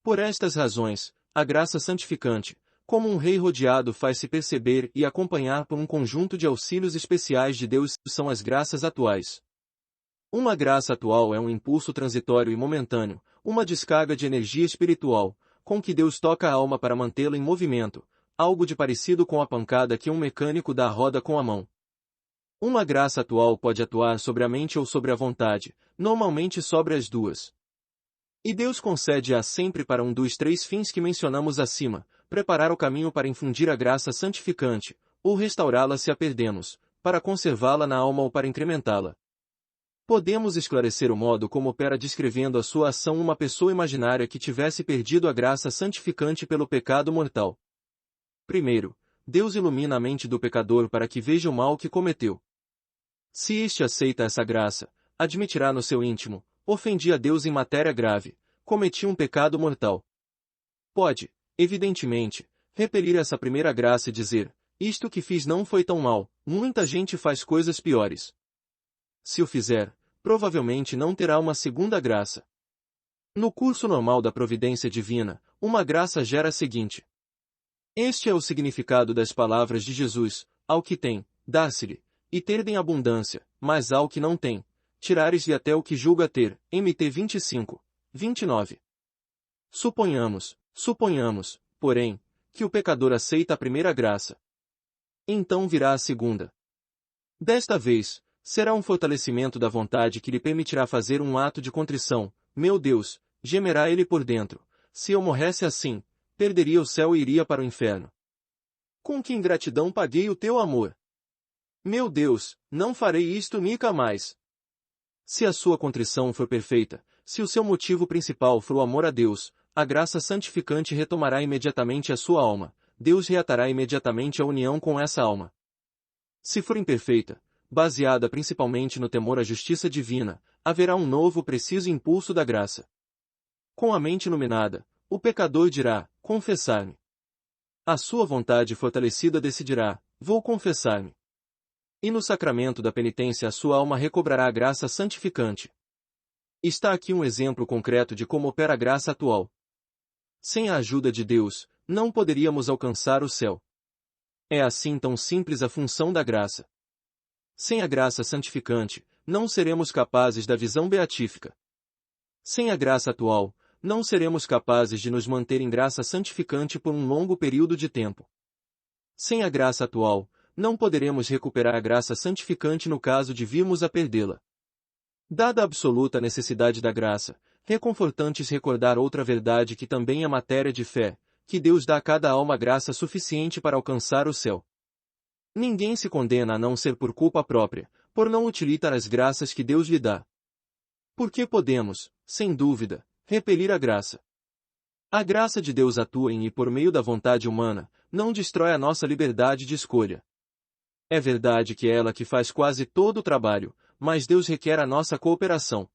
Por estas razões, a graça santificante, como um rei rodeado faz-se perceber e acompanhar por um conjunto de auxílios especiais de Deus, são as graças atuais. Uma graça atual é um impulso transitório e momentâneo, uma descarga de energia espiritual, com que Deus toca a alma para mantê-la em movimento, algo de parecido com a pancada que um mecânico dá à roda com a mão. Uma graça atual pode atuar sobre a mente ou sobre a vontade, normalmente sobre as duas. E Deus concede-a sempre para um dos três fins que mencionamos acima: preparar o caminho para infundir a graça santificante, ou restaurá-la se a perdemos, para conservá-la na alma ou para incrementá-la. Podemos esclarecer o modo como opera descrevendo a sua ação uma pessoa imaginária que tivesse perdido a graça santificante pelo pecado mortal. Primeiro, Deus ilumina a mente do pecador para que veja o mal que cometeu. Se este aceita essa graça, admitirá no seu íntimo: ofendi a Deus em matéria grave, cometi um pecado mortal. Pode, evidentemente, repelir essa primeira graça e dizer: isto que fiz não foi tão mal, muita gente faz coisas piores. Se o fizer, provavelmente não terá uma segunda graça. No curso normal da providência divina, uma graça gera a seguinte. Este é o significado das palavras de Jesus: ao que tem, dá-se-lhe, e ter em abundância, mas ao que não tem, tirares-lhe até o que julga ter. MT 25, 29. Suponhamos, porém, que o pecador aceita a primeira graça. Então virá a segunda. Desta vez, será um fortalecimento da vontade que lhe permitirá fazer um ato de contrição. Meu Deus, gemerá ele por dentro, se eu morresse assim, perderia o céu e iria para o inferno. Com que ingratidão paguei o teu amor? Meu Deus, não farei isto nunca mais. Se a sua contrição for perfeita, se o seu motivo principal for o amor a Deus, a graça santificante retomará imediatamente a sua alma, Deus reatará imediatamente a união com essa alma. Se for imperfeita, baseada principalmente no temor à justiça divina, haverá um novo preciso impulso da graça. Com a mente iluminada, o pecador dirá: confessar-me. A sua vontade fortalecida decidirá: vou confessar-me. E no sacramento da penitência a sua alma recobrará a graça santificante. Está aqui um exemplo concreto de como opera a graça atual. Sem a ajuda de Deus, não poderíamos alcançar o céu. É assim tão simples a função da graça. Sem a graça santificante, não seremos capazes da visão beatífica. Sem a graça atual, não seremos capazes de nos manter em graça santificante por um longo período de tempo. Sem a graça atual, não poderemos recuperar a graça santificante no caso de virmos a perdê-la. Dada a absoluta necessidade da graça, reconfortante recordar outra verdade que também é matéria de fé, que Deus dá a cada alma graça suficiente para alcançar o céu. Ninguém se condena a não ser por culpa própria, por não utilizar as graças que Deus lhe dá. Porque podemos, sem dúvida, repelir a graça. A graça de Deus atua em e por meio da vontade humana, não destrói a nossa liberdade de escolha. É verdade que é ela que faz quase todo o trabalho, mas Deus requer a nossa cooperação.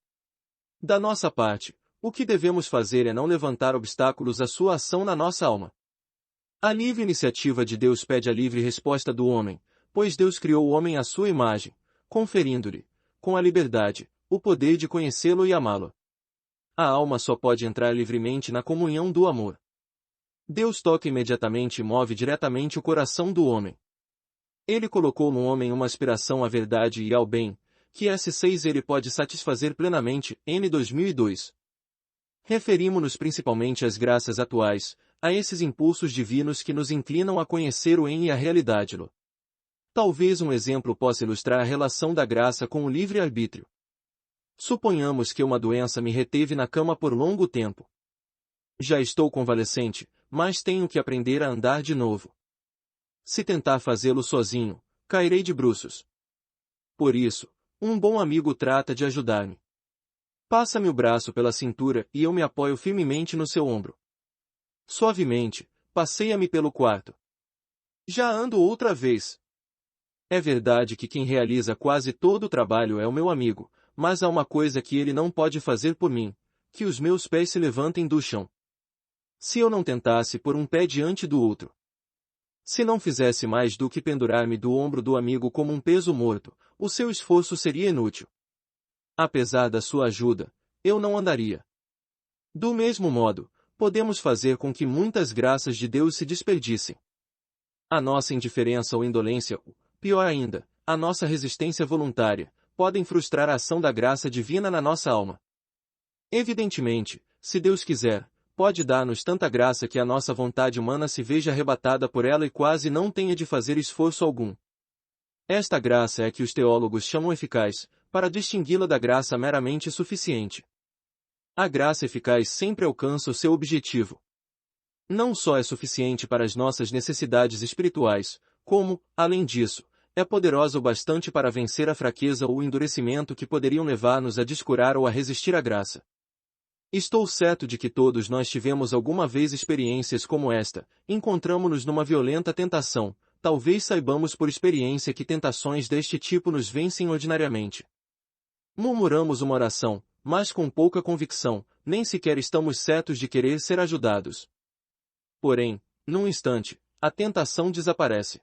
Da nossa parte, o que devemos fazer é não levantar obstáculos à sua ação na nossa alma. A livre iniciativa de Deus pede a livre resposta do homem, pois Deus criou o homem à sua imagem, conferindo-lhe, com a liberdade, o poder de conhecê-lo e amá-lo. A alma só pode entrar livremente na comunhão do amor. Deus toca imediatamente e move diretamente o coração do homem. Ele colocou no homem uma aspiração à verdade e ao bem, que S6 ele pode satisfazer plenamente. N 2002. Referimos-nos principalmente às graças atuais, a esses impulsos divinos que nos inclinam a conhecer o em e a realidade-lo. Talvez um exemplo possa ilustrar a relação da graça com o livre-arbítrio. Suponhamos que uma doença me reteve na cama por longo tempo. Já estou convalescente, mas tenho que aprender a andar de novo. Se tentar fazê-lo sozinho, cairei de bruços. Por isso, um bom amigo trata de ajudar-me. Passa-me o braço pela cintura e eu me apoio firmemente no seu ombro. Suavemente, passeia-me pelo quarto. Já ando outra vez. É verdade que quem realiza quase todo o trabalho é o meu amigo, mas há uma coisa que ele não pode fazer por mim, que os meus pés se levantem do chão. Se eu não tentasse pôr um pé diante do outro. Se não fizesse mais do que pendurar-me do ombro do amigo como um peso morto, o seu esforço seria inútil. Apesar da sua ajuda, eu não andaria. Do mesmo modo, podemos fazer com que muitas graças de Deus se desperdicem. A nossa indiferença ou indolência, ou, pior ainda, a nossa resistência voluntária, podem frustrar a ação da graça divina na nossa alma. Evidentemente, se Deus quiser, pode dar-nos tanta graça que a nossa vontade humana se veja arrebatada por ela e quase não tenha de fazer esforço algum. Esta graça é que os teólogos chamam eficaz, para distingui-la da graça meramente suficiente. a graça eficaz sempre alcança o seu objetivo. Não só é suficiente para as nossas necessidades espirituais, como, além disso, é poderosa o bastante para vencer a fraqueza ou o endurecimento que poderiam levar-nos a descurar ou a resistir à graça. Estou certo de que todos nós tivemos alguma vez experiências como esta, encontramo-nos numa violenta tentação, talvez saibamos por experiência que tentações deste tipo nos vencem ordinariamente. Murmuramos uma oração, mas com pouca convicção, nem sequer estamos certos de querer ser ajudados. Porém, num instante, a tentação desaparece.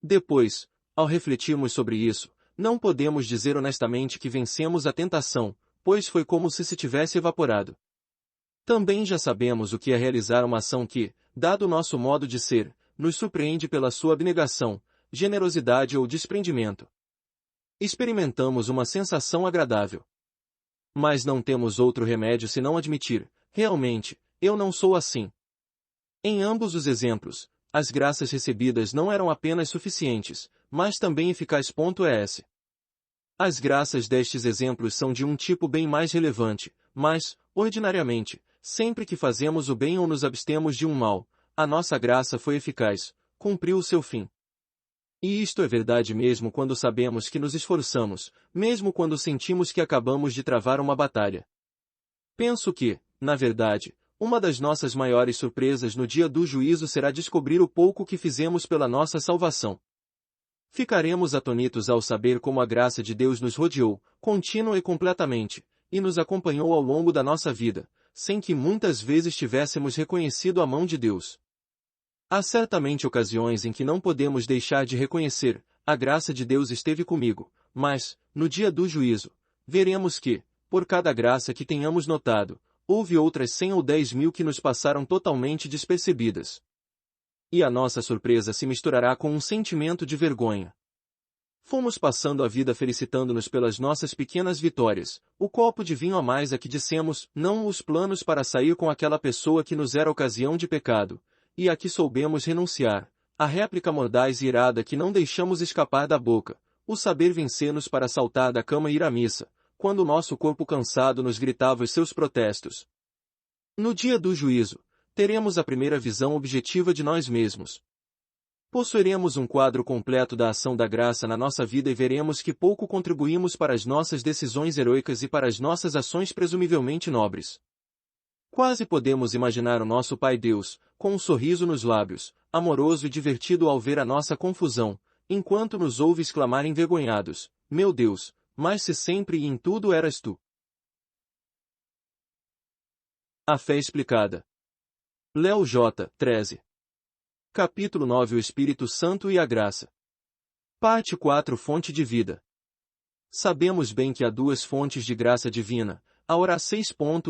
Depois, ao refletirmos sobre isso, não podemos dizer honestamente que vencemos a tentação, pois foi como se tivesse evaporado. Também já sabemos o que é realizar uma ação que, dado o nosso modo de ser, nos surpreende pela sua abnegação, generosidade ou desprendimento. Experimentamos uma sensação agradável. Mas não temos outro remédio senão admitir, realmente, eu não sou assim. Em ambos os exemplos, as graças recebidas não eram apenas suficientes, mas também eficazes. Es. As graças destes exemplos são de um tipo bem mais relevante, mas, ordinariamente, sempre que fazemos o bem ou nos abstemos de um mal, a nossa graça foi eficaz, cumpriu o seu fim. E isto é verdade mesmo quando sabemos que nos esforçamos, mesmo quando sentimos que acabamos de travar uma batalha. Penso que, na verdade, uma das nossas maiores surpresas no dia do juízo será descobrir o pouco que fizemos pela nossa salvação. Ficaremos atonitos ao saber como a graça de Deus nos rodeou, contínua e completamente, e nos acompanhou ao longo da nossa vida, sem que muitas vezes tivéssemos reconhecido a mão de Deus. Há certamente ocasiões em que não podemos deixar de reconhecer, a graça de Deus esteve comigo, mas, no dia do juízo, veremos que, por cada graça que tenhamos notado, houve outras 100 ou 10 mil que nos passaram totalmente despercebidas. E a nossa surpresa se misturará com um sentimento de vergonha. Fomos passando a vida felicitando-nos pelas nossas pequenas vitórias, o copo de vinho a mais a que dissemos, não os planos para sair com aquela pessoa que nos era ocasião de pecado, e a que soubemos renunciar, a réplica mordaz e irada que não deixamos escapar da boca, o saber vencer-nos para saltar da cama e ir à missa, quando o nosso corpo cansado nos gritava os seus protestos. No dia do juízo, teremos a primeira visão objetiva de nós mesmos. Possuiremos um quadro completo da ação da graça na nossa vida e veremos que pouco contribuímos para as nossas decisões heroicas e para as nossas ações presumivelmente nobres. Quase podemos imaginar o nosso Pai Deus, com um sorriso nos lábios, amoroso e divertido ao ver a nossa confusão, enquanto nos ouve exclamar envergonhados, meu Deus, mas se sempre e em tudo eras tu. A fé explicada. Léo J. 13. Capítulo 9. O Espírito Santo e a Graça. Parte 4. Fonte de vida. Sabemos bem que há duas fontes de graça divina, a oração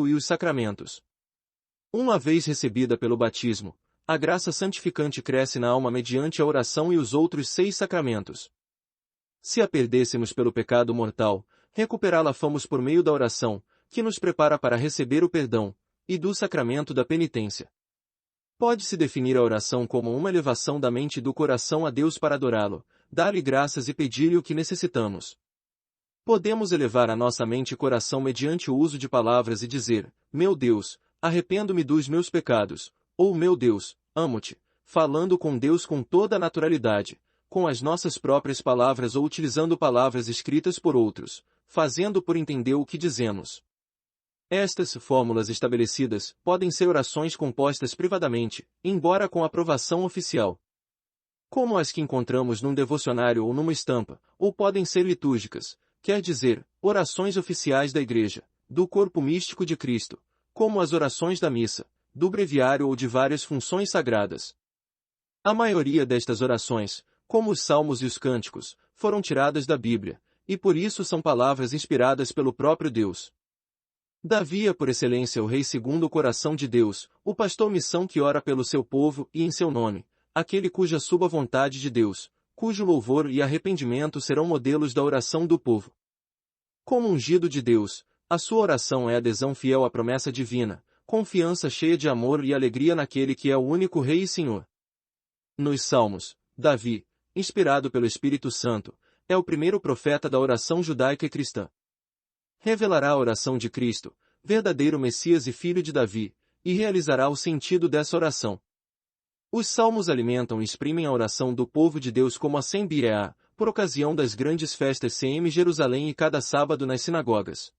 e os sacramentos. Uma vez recebida pelo batismo, a graça santificante cresce na alma mediante a oração e os outros 6 sacramentos. Se a perdêssemos pelo pecado mortal, recuperá-la fomos por meio da oração, que nos prepara para receber o perdão, e do sacramento da penitência. Pode-se definir a oração como uma elevação da mente e do coração a Deus para adorá-lo, dar-lhe graças e pedir-lhe o que necessitamos. Podemos elevar a nossa mente e coração mediante o uso de palavras e dizer, meu Deus, arrependo-me dos meus pecados, ou meu Deus, amo-te, falando com Deus com toda a naturalidade, com as nossas próprias palavras ou utilizando palavras escritas por outros, fazendo por entender o que dizemos. Estas fórmulas estabelecidas podem ser orações compostas privadamente, embora com aprovação oficial. Como as que encontramos num devocionário ou numa estampa, ou podem ser litúrgicas, quer dizer, orações oficiais da Igreja, do corpo místico de Cristo, como as orações da missa, do breviário ou de várias funções sagradas. A maioria destas orações, como os salmos e os cânticos, foram tiradas da Bíblia, e por isso são palavras inspiradas pelo próprio Deus. Davi é por excelência o rei segundo o coração de Deus, o pastor missão que ora pelo seu povo e em seu nome, aquele cuja suba vontade de Deus, cujo louvor e arrependimento serão modelos da oração do povo. Como ungido de Deus, a sua oração é adesão fiel à promessa divina, confiança cheia de amor e alegria naquele que é o único Rei e Senhor. Nos Salmos, Davi, inspirado pelo Espírito Santo, é o primeiro profeta da oração judaica e cristã. Revelará a oração de Cristo, verdadeiro Messias e filho de Davi, e realizará o sentido dessa oração. Os salmos alimentam e exprimem a oração do povo de Deus como assembleia, por ocasião das grandes festas CM Jerusalém e cada sábado nas sinagogas.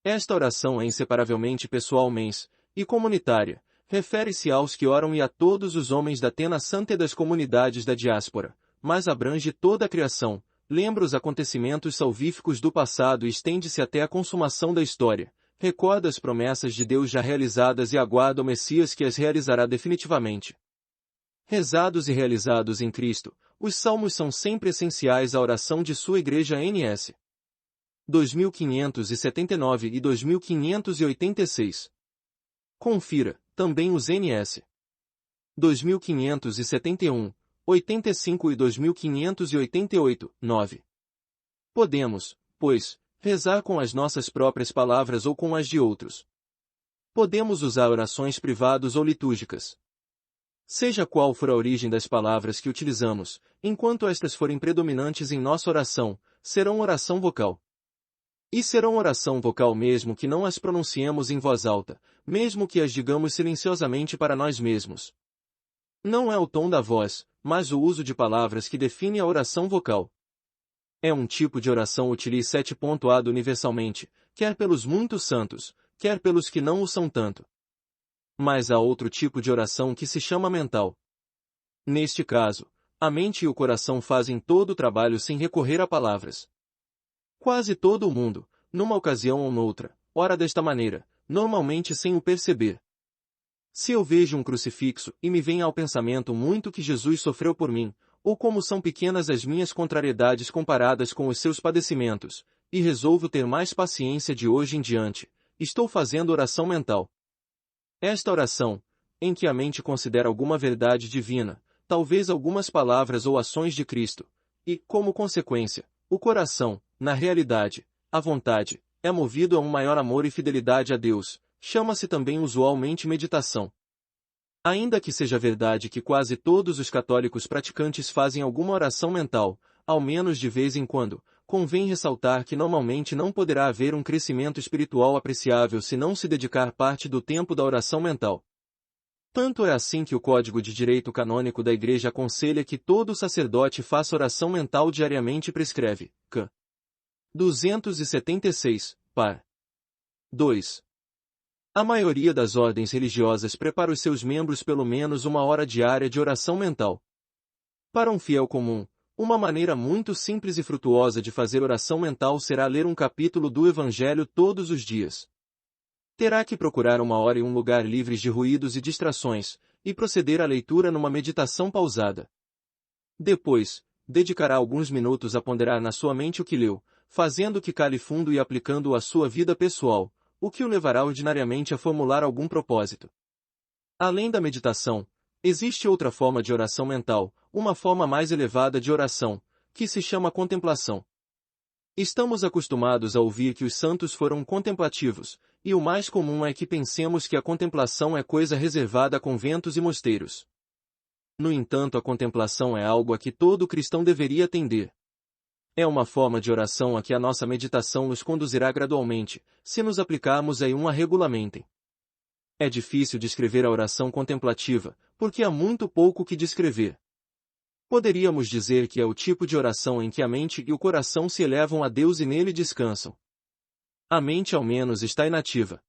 Esta oração é inseparavelmente pessoal mens, e comunitária, refere-se aos que oram e a todos os homens da Tena Santa e das comunidades da diáspora, mas abrange toda a criação, lembra os acontecimentos salvíficos do passado e estende-se até a consumação da história, recorda as promessas de Deus já realizadas e aguarda o Messias que as realizará definitivamente. Rezados e realizados em Cristo, os salmos são sempre essenciais à oração de sua igreja NS. 2579 e 2586. Confira, também os NS. 2571, 85 e 2588, 9. Podemos, pois, rezar com as nossas próprias palavras ou com as de outros. Podemos usar orações privadas ou litúrgicas. Seja qual for a origem das palavras que utilizamos, enquanto estas forem predominantes em nossa oração, serão oração vocal. E serão oração vocal mesmo que não as pronunciemos em voz alta, mesmo que as digamos silenciosamente para nós mesmos. Não é o tom da voz, mas o uso de palavras que define a oração vocal. É um tipo de oração utilizado universalmente, quer pelos muitos santos, quer pelos que não o são tanto. Mas há outro tipo de oração que se chama mental. Neste caso, a mente e o coração fazem todo o trabalho sem recorrer a palavras. Quase todo o mundo, numa ocasião ou noutra, ora desta maneira, normalmente sem o perceber. Se eu vejo um crucifixo e me vem ao pensamento muito que Jesus sofreu por mim, ou como são pequenas as minhas contrariedades comparadas com os seus padecimentos, e resolvo ter mais paciência de hoje em diante, estou fazendo oração mental. Esta oração, em que a mente considera alguma verdade divina, talvez algumas palavras ou ações de Cristo, e, como consequência, o coração, na realidade, a vontade, é movido a um maior amor e fidelidade a Deus, chama-se também usualmente meditação. Ainda que seja verdade que quase todos os católicos praticantes fazem alguma oração mental, ao menos de vez em quando, convém ressaltar que normalmente não poderá haver um crescimento espiritual apreciável se não se dedicar parte do tempo da oração mental. Tanto é assim que o Código de Direito Canônico da Igreja aconselha que todo sacerdote faça oração mental diariamente e prescreve, c. 276, par. 2. A maioria das ordens religiosas prepara os seus membros pelo menos uma hora diária de oração mental. Para um fiel comum, uma maneira muito simples e frutuosa de fazer oração mental será ler um capítulo do Evangelho todos os dias. Terá que procurar uma hora e um lugar livres de ruídos e distrações, e proceder à leitura numa meditação pausada. Depois, dedicará alguns minutos a ponderar na sua mente o que leu, fazendo que cale fundo e aplicando-o à sua vida pessoal, o que o levará ordinariamente a formular algum propósito. Além da meditação, existe outra forma de oração mental, uma forma mais elevada de oração, que se chama contemplação. Estamos acostumados a ouvir que os santos foram contemplativos, e o mais comum é que pensemos que a contemplação é coisa reservada a conventos e mosteiros. No entanto, a contemplação é algo a que todo cristão deveria tender. É uma forma de oração a que a nossa meditação nos conduzirá gradualmente, se nos aplicarmos a uma regulamentem. É difícil descrever a oração contemplativa, porque há muito pouco que descrever. Poderíamos dizer que é o tipo de oração em que a mente e o coração se elevam a Deus e nele descansam. A mente ao menos está inativa.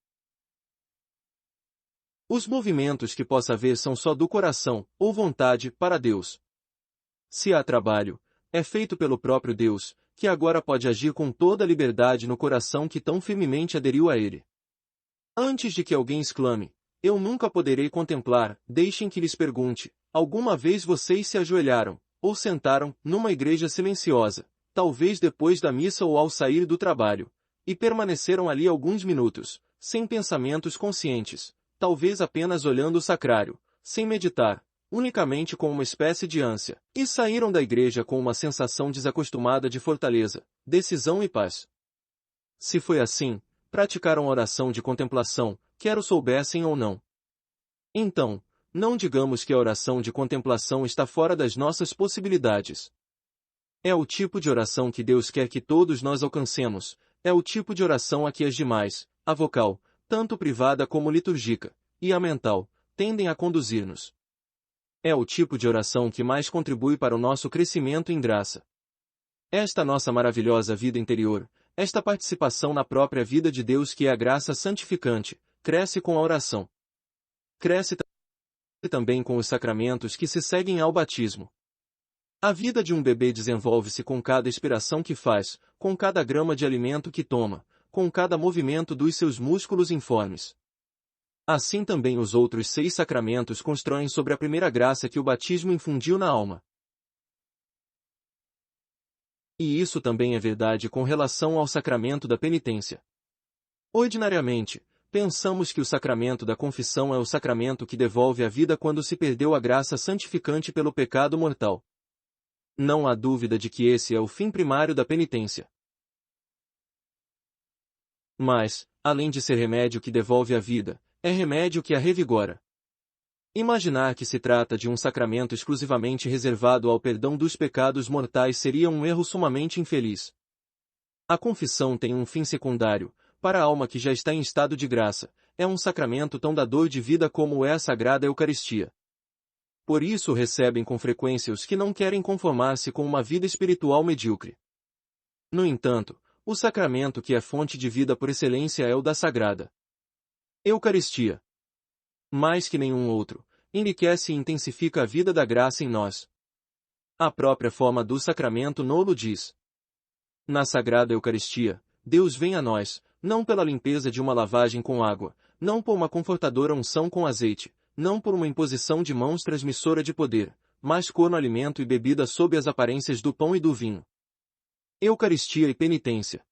Os movimentos que possa haver são só do coração, ou vontade, para Deus. Se há trabalho, é feito pelo próprio Deus, que agora pode agir com toda a liberdade no coração que tão firmemente aderiu a ele. Antes de que alguém exclame, eu nunca poderei contemplar, deixem que lhes pergunte, alguma vez vocês se ajoelharam, ou sentaram, numa igreja silenciosa, talvez depois da missa ou ao sair do trabalho, e permaneceram ali alguns minutos, sem pensamentos conscientes, talvez apenas olhando o sacrário, sem meditar, unicamente com uma espécie de ânsia, e saíram da igreja com uma sensação desacostumada de fortaleza, decisão e paz. Se foi assim, praticaram oração de contemplação, quer o soubessem ou não. Então, não digamos que a oração de contemplação está fora das nossas possibilidades. É o tipo de oração que Deus quer que todos nós alcancemos, é o tipo de oração a que as demais, a vocal, tanto privada como litúrgica, e a mental, tendem a conduzir-nos. É o tipo de oração que mais contribui para o nosso crescimento em graça. Esta nossa maravilhosa vida interior, esta participação na própria vida de Deus que é a graça santificante, cresce com a oração. Cresce também com os sacramentos que se seguem ao batismo. A vida de um bebê desenvolve-se com cada expiração que faz, com cada grama de alimento que toma, com cada movimento dos seus músculos informes. Assim também os outros 6 sacramentos constroem sobre a primeira graça que o batismo infundiu na alma. E isso também é verdade com relação ao sacramento da penitência. Ordinariamente, pensamos que o sacramento da confissão é o sacramento que devolve a vida quando se perdeu a graça santificante pelo pecado mortal. Não há dúvida de que esse é o fim primário da penitência. Mas, além de ser remédio que devolve a vida, é remédio que a revigora. Imaginar que se trata de um sacramento exclusivamente reservado ao perdão dos pecados mortais seria um erro sumamente infeliz. A confissão tem um fim secundário, para a alma que já está em estado de graça, é um sacramento tão dador de vida como é a Sagrada Eucaristia. Por isso recebem com frequência os que não querem conformar-se com uma vida espiritual medíocre. No entanto, o sacramento que é fonte de vida por excelência é o da Sagrada Eucaristia. Mais que nenhum outro, enriquece e intensifica a vida da graça em nós. A própria forma do sacramento nolo diz. Na Sagrada Eucaristia, Deus vem a nós, não pela limpeza de uma lavagem com água, não por uma confortadora unção com azeite, não por uma imposição de mãos transmissora de poder, mas como alimento e bebida sob as aparências do pão e do vinho. Eucaristia e penitência.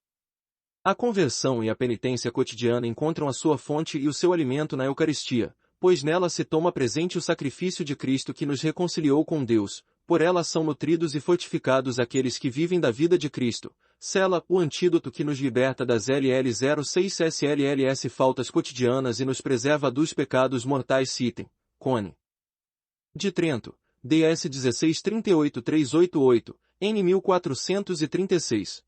A conversão e a penitência cotidiana encontram a sua fonte e o seu alimento na Eucaristia, pois nela se toma presente o sacrifício de Cristo que nos reconciliou com Deus, por ela são nutridos e fortificados aqueles que vivem da vida de Cristo, sela o antídoto que nos liberta das LL06 SLLS faltas cotidianas e nos preserva dos pecados mortais citem, Cone. De Trento, DS 1638388, N 1436.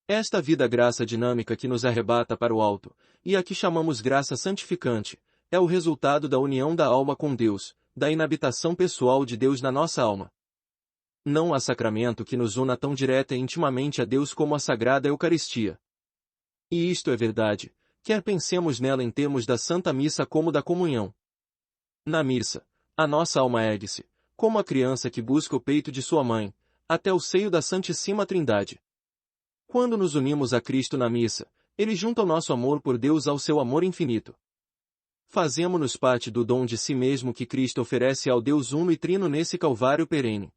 Esta vida-graça dinâmica que nos arrebata para o alto, e a que chamamos graça santificante, é o resultado da união da alma com Deus, da inabitação pessoal de Deus na nossa alma. Não há sacramento que nos una tão direta e intimamente a Deus como a Sagrada Eucaristia. E isto é verdade, quer pensemos nela em termos da Santa Missa como da comunhão. Na missa, a nossa alma ergue-se, como a criança que busca o peito de sua mãe, até o seio da Santíssima Trindade. Quando nos unimos a Cristo na missa, Ele junta o nosso amor por Deus ao seu amor infinito. Fazemo-nos parte do dom de si mesmo que Cristo oferece ao Deus uno e trino nesse Calvário perene.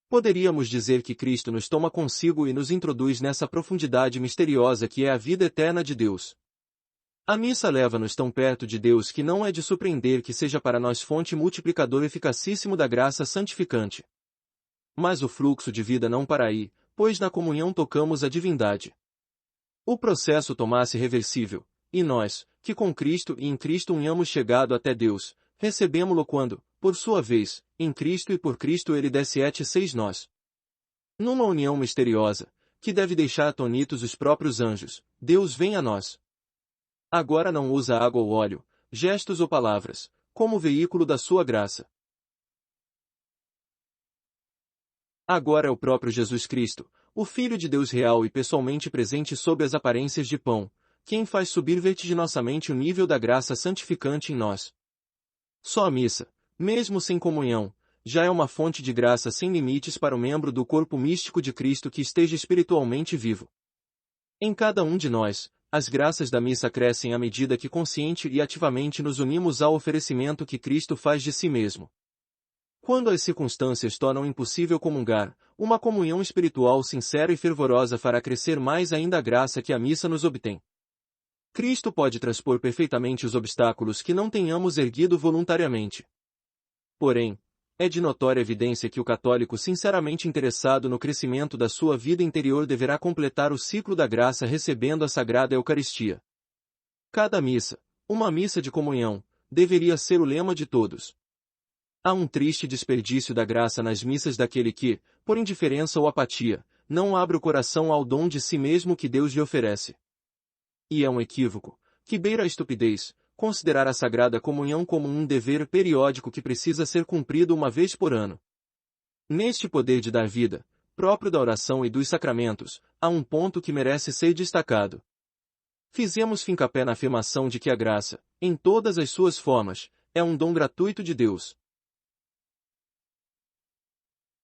Poderíamos dizer que Cristo nos toma consigo e nos introduz nessa profundidade misteriosa que é a vida eterna de Deus. A missa leva-nos tão perto de Deus que não é de surpreender que seja para nós fonte multiplicador eficacíssimo da graça santificante. Mas o fluxo de vida não para aí, pois na comunhão tocamos a divindade. O processo torna-se reversível, e nós, que com Cristo e em Cristo unhamos chegado até Deus, recebemo-lo quando, por sua vez, em Cristo e por Cristo ele desce et seis nós. Numa união misteriosa, que deve deixar atonitos os próprios anjos, Deus vem a nós. Agora não usa água ou óleo, gestos ou palavras, como veículo da sua graça. Agora é o próprio Jesus Cristo, o Filho de Deus real e pessoalmente presente sob as aparências de pão, quem faz subir vertiginosamente o nível da graça santificante em nós. Só a missa, mesmo sem comunhão, já é uma fonte de graça sem limites para o membro do corpo místico de Cristo que esteja espiritualmente vivo. Em cada um de nós, as graças da missa crescem à medida que consciente e ativamente nos unimos ao oferecimento que Cristo faz de si mesmo. Quando as circunstâncias tornam impossível comungar, uma comunhão espiritual sincera e fervorosa fará crescer mais ainda a graça que a missa nos obtém. Cristo pode transpor perfeitamente os obstáculos que não tenhamos erguido voluntariamente. Porém, é de notória evidência que o católico sinceramente interessado no crescimento da sua vida interior deverá completar o ciclo da graça recebendo a Sagrada Eucaristia. Cada missa, uma missa de comunhão, deveria ser o lema de todos. Há um triste desperdício da graça nas missas daquele que, por indiferença ou apatia, não abre o coração ao dom de si mesmo que Deus lhe oferece. E é um equívoco, que beira a estupidez, considerar a Sagrada Comunhão como um dever periódico que precisa ser cumprido uma vez por ano. Neste poder de dar vida, próprio da oração e dos sacramentos, há um ponto que merece ser destacado. Fizemos fincapé na afirmação de que a graça, em todas as suas formas, é um dom gratuito de Deus.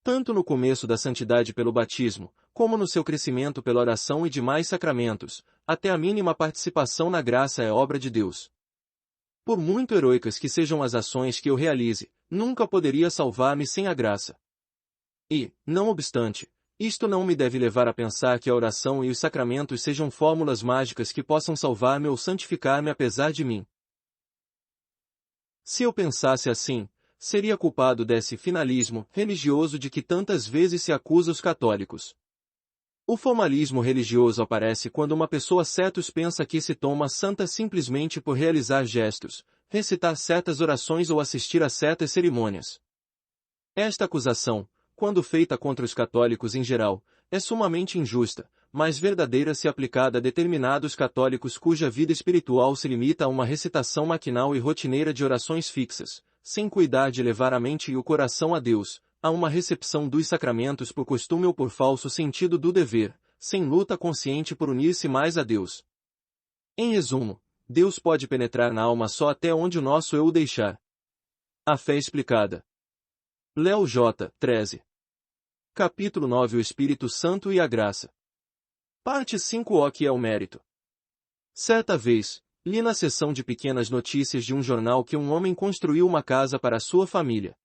Tanto no começo da santidade pelo batismo, como no seu crescimento pela oração e demais sacramentos, até a mínima participação na graça é obra de Deus. Por muito heroicas que sejam as ações que eu realize, nunca poderia salvar-me sem a graça. E, não obstante, isto não me deve levar a pensar que a oração e os sacramentos sejam fórmulas mágicas que possam salvar-me ou santificar-me apesar de mim. Se eu pensasse assim, seria culpado desse finalismo religioso de que tantas vezes se acusa os católicos. O formalismo religioso aparece quando uma pessoa cetus pensa que se toma santa simplesmente por realizar gestos, recitar certas orações ou assistir a certas cerimônias. Esta acusação, quando feita contra os católicos em geral, é sumamente injusta, mas verdadeira se aplicada a determinados católicos cuja vida espiritual se limita a uma recitação maquinal e rotineira de orações fixas, sem cuidar de levar a mente e o coração a Deus, a uma recepção dos sacramentos por costume ou por falso sentido do dever, sem luta consciente por unir-se mais a Deus. Em resumo, Deus pode penetrar na alma só até onde o nosso eu o deixar. A fé explicada. Léo J. 13. Capítulo 9. O Espírito Santo e a Graça. Parte 5. O que é o mérito? Certa vez, li na seção de pequenas notícias de um jornal que um homem construiu uma casa para sua família.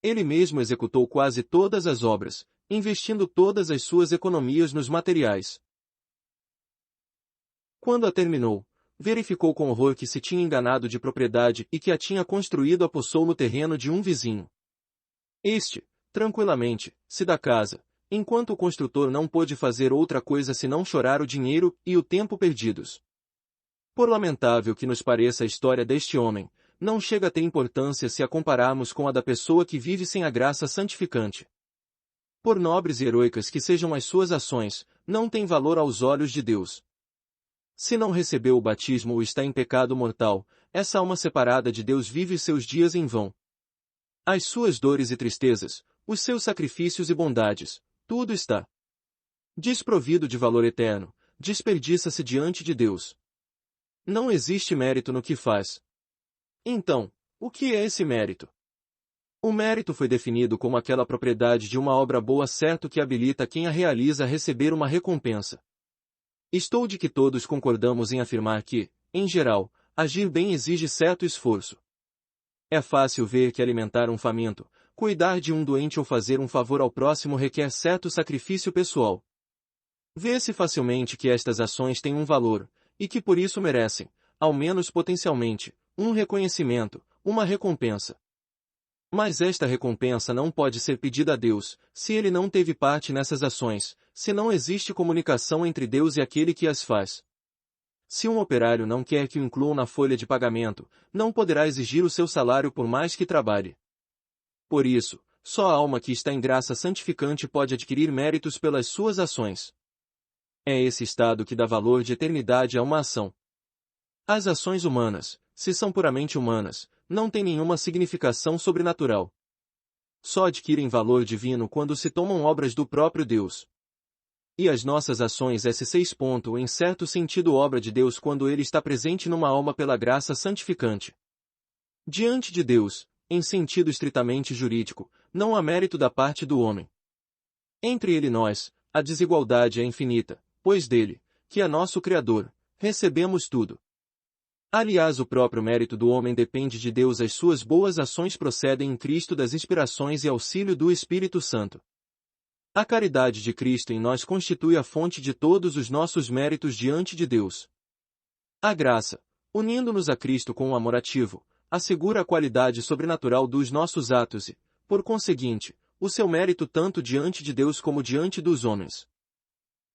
Ele mesmo executou quase todas as obras, investindo todas as suas economias nos materiais. Quando a terminou, verificou com horror que se tinha enganado de propriedade e que a tinha construído apossou no terreno de um vizinho. Este, tranquilamente, se da casa, enquanto o construtor não pôde fazer outra coisa senão chorar o dinheiro e o tempo perdidos. Por lamentável que nos pareça a história deste homem, não chega a ter importância se a compararmos com a da pessoa que vive sem a graça santificante. Por nobres e heroicas que sejam as suas ações, não tem valor aos olhos de Deus. Se não recebeu o batismo ou está em pecado mortal, essa alma separada de Deus vive seus dias em vão. As suas dores e tristezas, os seus sacrifícios e bondades, tudo está desprovido de valor eterno, desperdiça-se diante de Deus. Não existe mérito no que faz. Então, o que é esse mérito? O mérito foi definido como aquela propriedade de uma obra boa certo que habilita quem a realiza a receber uma recompensa. Estou de que todos concordamos em afirmar que, em geral, agir bem exige certo esforço. É fácil ver que alimentar um faminto, cuidar de um doente ou fazer um favor ao próximo requer certo sacrifício pessoal. Vê-se facilmente que estas ações têm um valor, e que por isso merecem, ao menos potencialmente, um reconhecimento, uma recompensa. Mas esta recompensa não pode ser pedida a Deus, se ele não teve parte nessas ações, se não existe comunicação entre Deus e aquele que as faz. Se um operário não quer que o incluam na folha de pagamento, não poderá exigir o seu salário por mais que trabalhe. Por isso, só a alma que está em graça santificante pode adquirir méritos pelas suas ações. É esse estado que dá valor de eternidade a uma ação. As ações humanas, se são puramente humanas, não têm nenhuma significação sobrenatural. Só adquirem valor divino quando se tomam obras do próprio Deus. E as nossas ações S6. Em certo sentido obra de Deus quando Ele está presente numa alma pela graça santificante. Diante de Deus, em sentido estritamente jurídico, não há mérito da parte do homem. Entre Ele e nós, a desigualdade é infinita, pois dele, que é nosso Criador, recebemos tudo. Aliás, o próprio mérito do homem depende de Deus. As suas boas ações procedem em Cristo das inspirações e auxílio do Espírito Santo. A caridade de Cristo em nós constitui a fonte de todos os nossos méritos diante de Deus. A graça, unindo-nos a Cristo com o amor ativo, assegura a qualidade sobrenatural dos nossos atos e, por conseguinte, o seu mérito tanto diante de Deus como diante dos homens.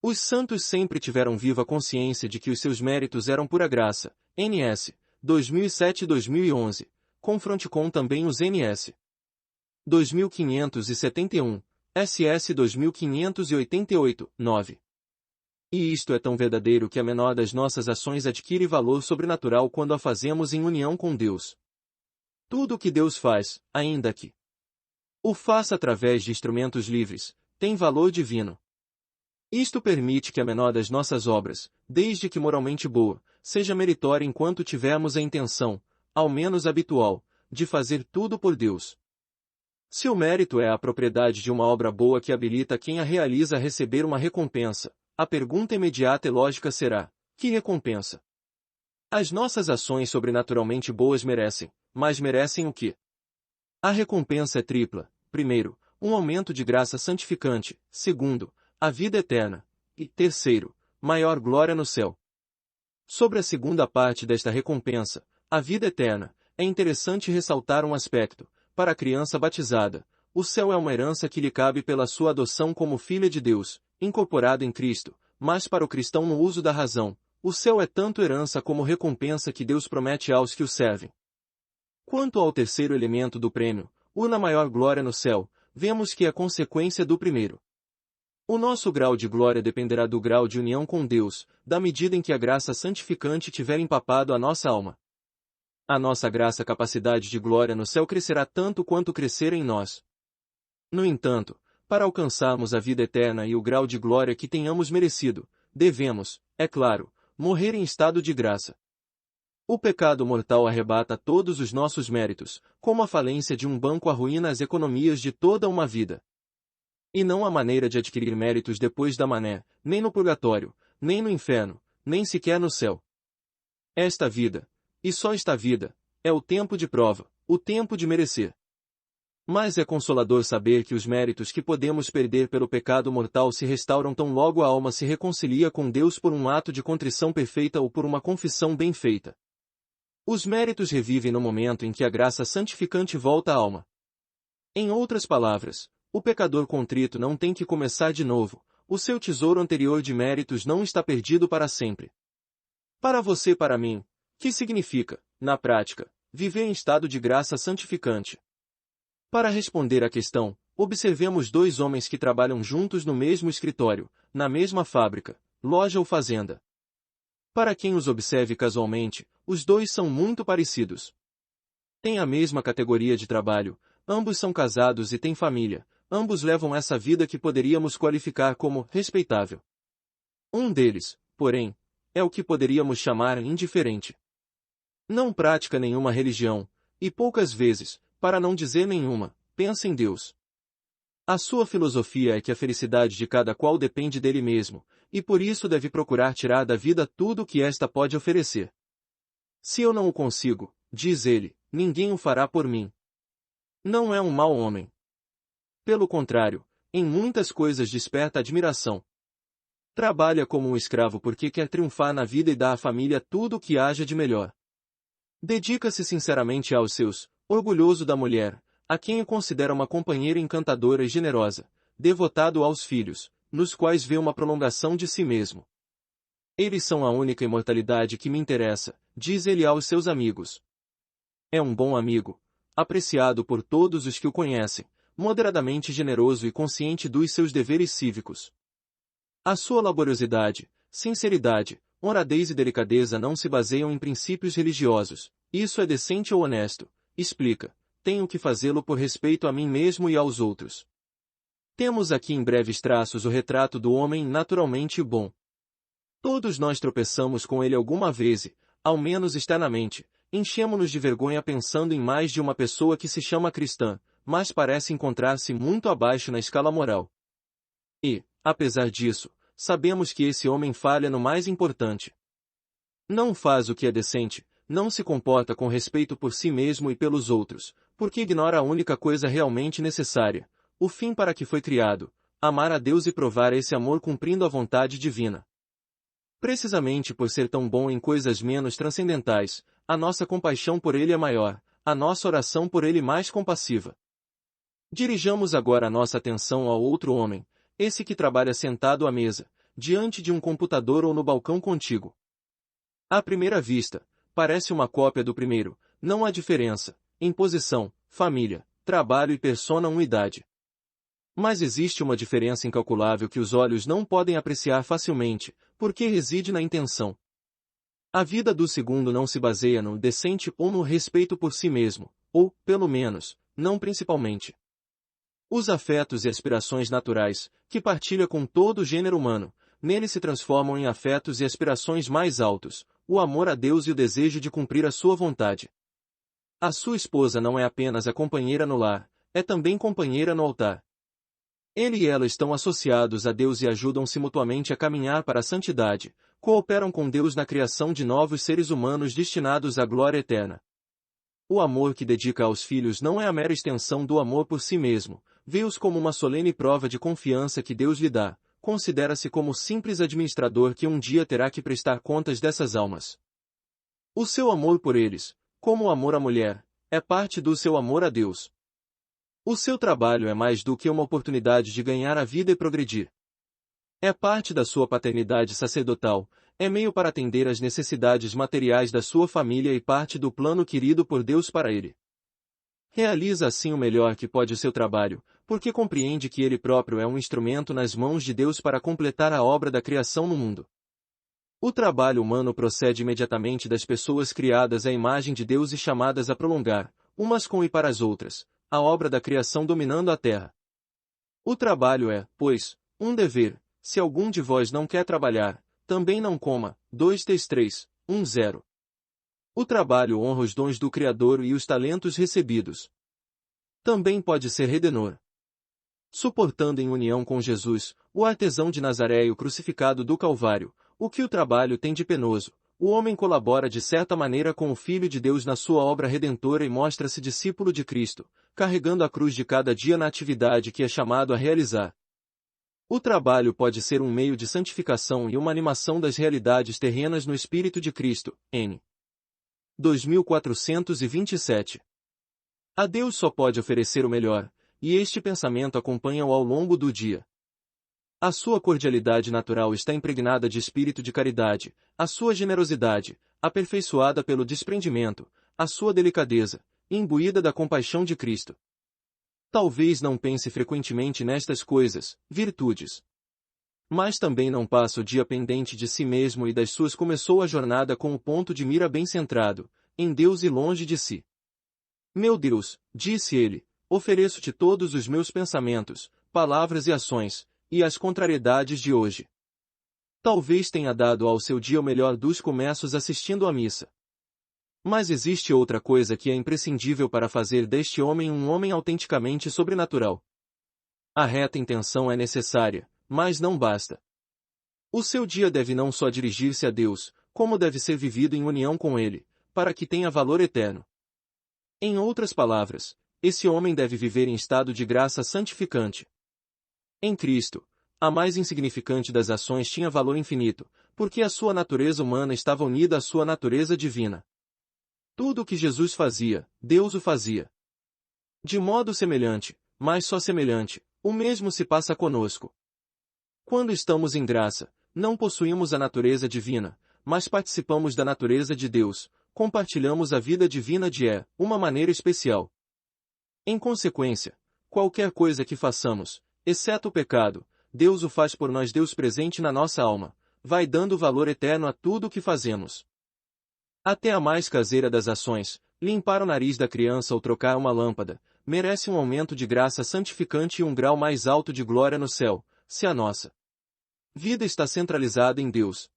Os santos sempre tiveram viva consciência de que os seus méritos eram pura graça. NS, 2007 e 2011, confronte com também os NS. 2571, SS 2588, 9. E isto é tão verdadeiro que a menor das nossas ações adquire valor sobrenatural quando a fazemos em união com Deus. Tudo o que Deus faz, ainda que o faça através de instrumentos livres, tem valor divino. Isto permite que a menor das nossas obras, desde que moralmente boa, seja meritória enquanto tivermos a intenção, ao menos habitual, de fazer tudo por Deus. Se o mérito é a propriedade de uma obra boa que habilita quem a realiza a receber uma recompensa, a pergunta imediata e lógica será: que recompensa? As nossas ações sobrenaturalmente boas merecem, mas merecem o quê? A recompensa é tripla: primeiro, um aumento de graça santificante; segundo, a vida eterna; e, terceiro, maior glória no céu. Sobre a segunda parte desta recompensa, a vida eterna, é interessante ressaltar um aspecto. Para a criança batizada, o céu é uma herança que lhe cabe pela sua adoção como filha de Deus, incorporada em Cristo, mas para o cristão no uso da razão, o céu é tanto herança como recompensa que Deus promete aos que o servem. Quanto ao terceiro elemento do prêmio, o na maior glória no céu, vemos que é consequência do primeiro. O nosso grau de glória dependerá do grau de união com Deus, da medida em que a graça santificante tiver empapado a nossa alma. A nossa graça capacidade de glória no céu crescerá tanto quanto crescer em nós. No entanto, para alcançarmos a vida eterna e o grau de glória que tenhamos merecido, devemos, é claro, morrer em estado de graça. O pecado mortal arrebata todos os nossos méritos, como a falência de um banco arruína as economias de toda uma vida. E não há maneira de adquirir méritos depois da mané, nem no purgatório, nem no inferno, nem sequer no céu. Esta vida, e só esta vida, é o tempo de prova, o tempo de merecer. Mas é consolador saber que os méritos que podemos perder pelo pecado mortal se restauram tão logo a alma se reconcilia com Deus por um ato de contrição perfeita ou por uma confissão bem feita. Os méritos revivem no momento em que a graça santificante volta à alma. Em outras palavras, o pecador contrito não tem que começar de novo, o seu tesouro anterior de méritos não está perdido para sempre. Para você e para mim, que significa, na prática, viver em estado de graça santificante? Para responder à questão, observemos dois homens que trabalham juntos no mesmo escritório, na mesma fábrica, loja ou fazenda. Para quem os observe casualmente, os dois são muito parecidos. Têm a mesma categoria de trabalho, ambos são casados e têm família, ambos levam essa vida que poderíamos qualificar como respeitável. Um deles, porém, é o que poderíamos chamar indiferente. Não pratica nenhuma religião, e poucas vezes, para não dizer nenhuma, pensa em Deus. A sua filosofia é que a felicidade de cada qual depende dele mesmo, e por isso deve procurar tirar da vida tudo o que esta pode oferecer. Se eu não o consigo, diz ele, ninguém o fará por mim. Não é um mau homem. Pelo contrário, em muitas coisas desperta admiração. Trabalha como um escravo porque quer triunfar na vida e dá à família tudo o que haja de melhor. Dedica-se sinceramente aos seus, orgulhoso da mulher, a quem o considera uma companheira encantadora e generosa, devotado aos filhos, nos quais vê uma prolongação de si mesmo. Eles são a única imortalidade que me interessa, diz ele aos seus amigos. É um bom amigo, apreciado por todos os que o conhecem, moderadamente generoso e consciente dos seus deveres cívicos. A sua laboriosidade, sinceridade, honradez e delicadeza não se baseiam em princípios religiosos, isso é decente ou honesto, explica, tenho que fazê-lo por respeito a mim mesmo e aos outros. Temos aqui em breves traços o retrato do homem naturalmente bom. Todos nós tropeçamos com ele alguma vez e, ao menos externamente, enchemo-nos de vergonha pensando em mais de uma pessoa que se chama cristã, mas parece encontrar-se muito abaixo na escala moral. E, apesar disso, sabemos que esse homem falha no mais importante. Não faz o que é decente, não se comporta com respeito por si mesmo e pelos outros, porque ignora a única coisa realmente necessária, o fim para que foi criado, amar a Deus e provar esse amor cumprindo a vontade divina. Precisamente por ser tão bom em coisas menos transcendentais, a nossa compaixão por ele é maior, a nossa oração por ele mais compassiva. Dirijamos agora a nossa atenção ao outro homem, esse que trabalha sentado à mesa, diante de um computador ou no balcão contíguo. À primeira vista, parece uma cópia do primeiro, não há diferença, em posição, família, trabalho e persona ou idade. Mas existe uma diferença incalculável que os olhos não podem apreciar facilmente, porque reside na intenção. A vida do segundo não se baseia no decente ou no respeito por si mesmo, ou, pelo menos, não principalmente. Os afetos e aspirações naturais, que partilha com todo o gênero humano, nele se transformam em afetos e aspirações mais altos, o amor a Deus e o desejo de cumprir a sua vontade. A sua esposa não é apenas a companheira no lar, é também companheira no altar. Ele e ela estão associados a Deus e ajudam-se mutuamente a caminhar para a santidade, cooperam com Deus na criação de novos seres humanos destinados à glória eterna. O amor que dedica aos filhos não é a mera extensão do amor por si mesmo, vê-os como uma solene prova de confiança que Deus lhe dá, considera-se como simples administrador que um dia terá que prestar contas dessas almas. O seu amor por eles, como o amor à mulher, é parte do seu amor a Deus. O seu trabalho é mais do que uma oportunidade de ganhar a vida e progredir. É parte da sua paternidade sacerdotal, é meio para atender às necessidades materiais da sua família e parte do plano querido por Deus para ele. Realiza assim o melhor que pode o seu trabalho, porque compreende que ele próprio é um instrumento nas mãos de Deus para completar a obra da criação no mundo. O trabalho humano procede imediatamente das pessoas criadas à imagem de Deus e chamadas a prolongar, umas com e para as outras, a obra da criação dominando a terra. O trabalho é, pois, um dever. Se algum de vós não quer trabalhar, também não coma. 2 T's 3, 1 0. O trabalho honra os dons do Criador e os talentos recebidos. Também pode ser redenor. Suportando em união com Jesus, o artesão de Nazaré e o crucificado do Calvário, o que o trabalho tem de penoso, o homem colabora de certa maneira com o Filho de Deus na sua obra redentora e mostra-se discípulo de Cristo, carregando a cruz de cada dia na atividade que é chamado a realizar. O trabalho pode ser um meio de santificação e uma animação das realidades terrenas no Espírito de Cristo, N. 2427. A Deus só pode oferecer o melhor, e este pensamento acompanha-o ao longo do dia. A sua cordialidade natural está impregnada de espírito de caridade, a sua generosidade, aperfeiçoada pelo desprendimento, a sua delicadeza, imbuída da compaixão de Cristo. Talvez não pense frequentemente nestas coisas, virtudes. Mas também não passa o dia pendente de si mesmo e das suas. Começou a jornada com o ponto de mira bem centrado, em Deus e longe de si. Meu Deus, disse ele, ofereço-te todos os meus pensamentos, palavras e ações, e as contrariedades de hoje. Talvez tenha dado ao seu dia o melhor dos começos assistindo à missa. Mas existe outra coisa que é imprescindível para fazer deste homem um homem autenticamente sobrenatural. A reta intenção é necessária, mas não basta. O seu dia deve não só dirigir-se a Deus, como deve ser vivido em união com Ele, para que tenha valor eterno. Em outras palavras, esse homem deve viver em estado de graça santificante. Em Cristo, a mais insignificante das ações tinha valor infinito, porque a sua natureza humana estava unida à sua natureza divina. Tudo o que Jesus fazia, Deus o fazia. De modo semelhante, mas só semelhante, o mesmo se passa conosco. Quando estamos em graça, não possuímos a natureza divina, mas participamos da natureza de Deus, compartilhamos a vida divina de uma maneira especial. Em consequência, qualquer coisa que façamos, exceto o pecado, Deus o faz por nós. Deus presente na nossa alma, vai dando valor eterno a tudo o que fazemos. Até a mais caseira das ações, limpar o nariz da criança ou trocar uma lâmpada, merece um aumento de graça santificante e um grau mais alto de glória no céu, se a nossa vida está centralizada em Deus.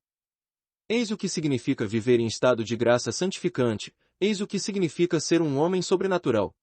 Eis o que significa viver em estado de graça santificante, eis o que significa ser um homem sobrenatural.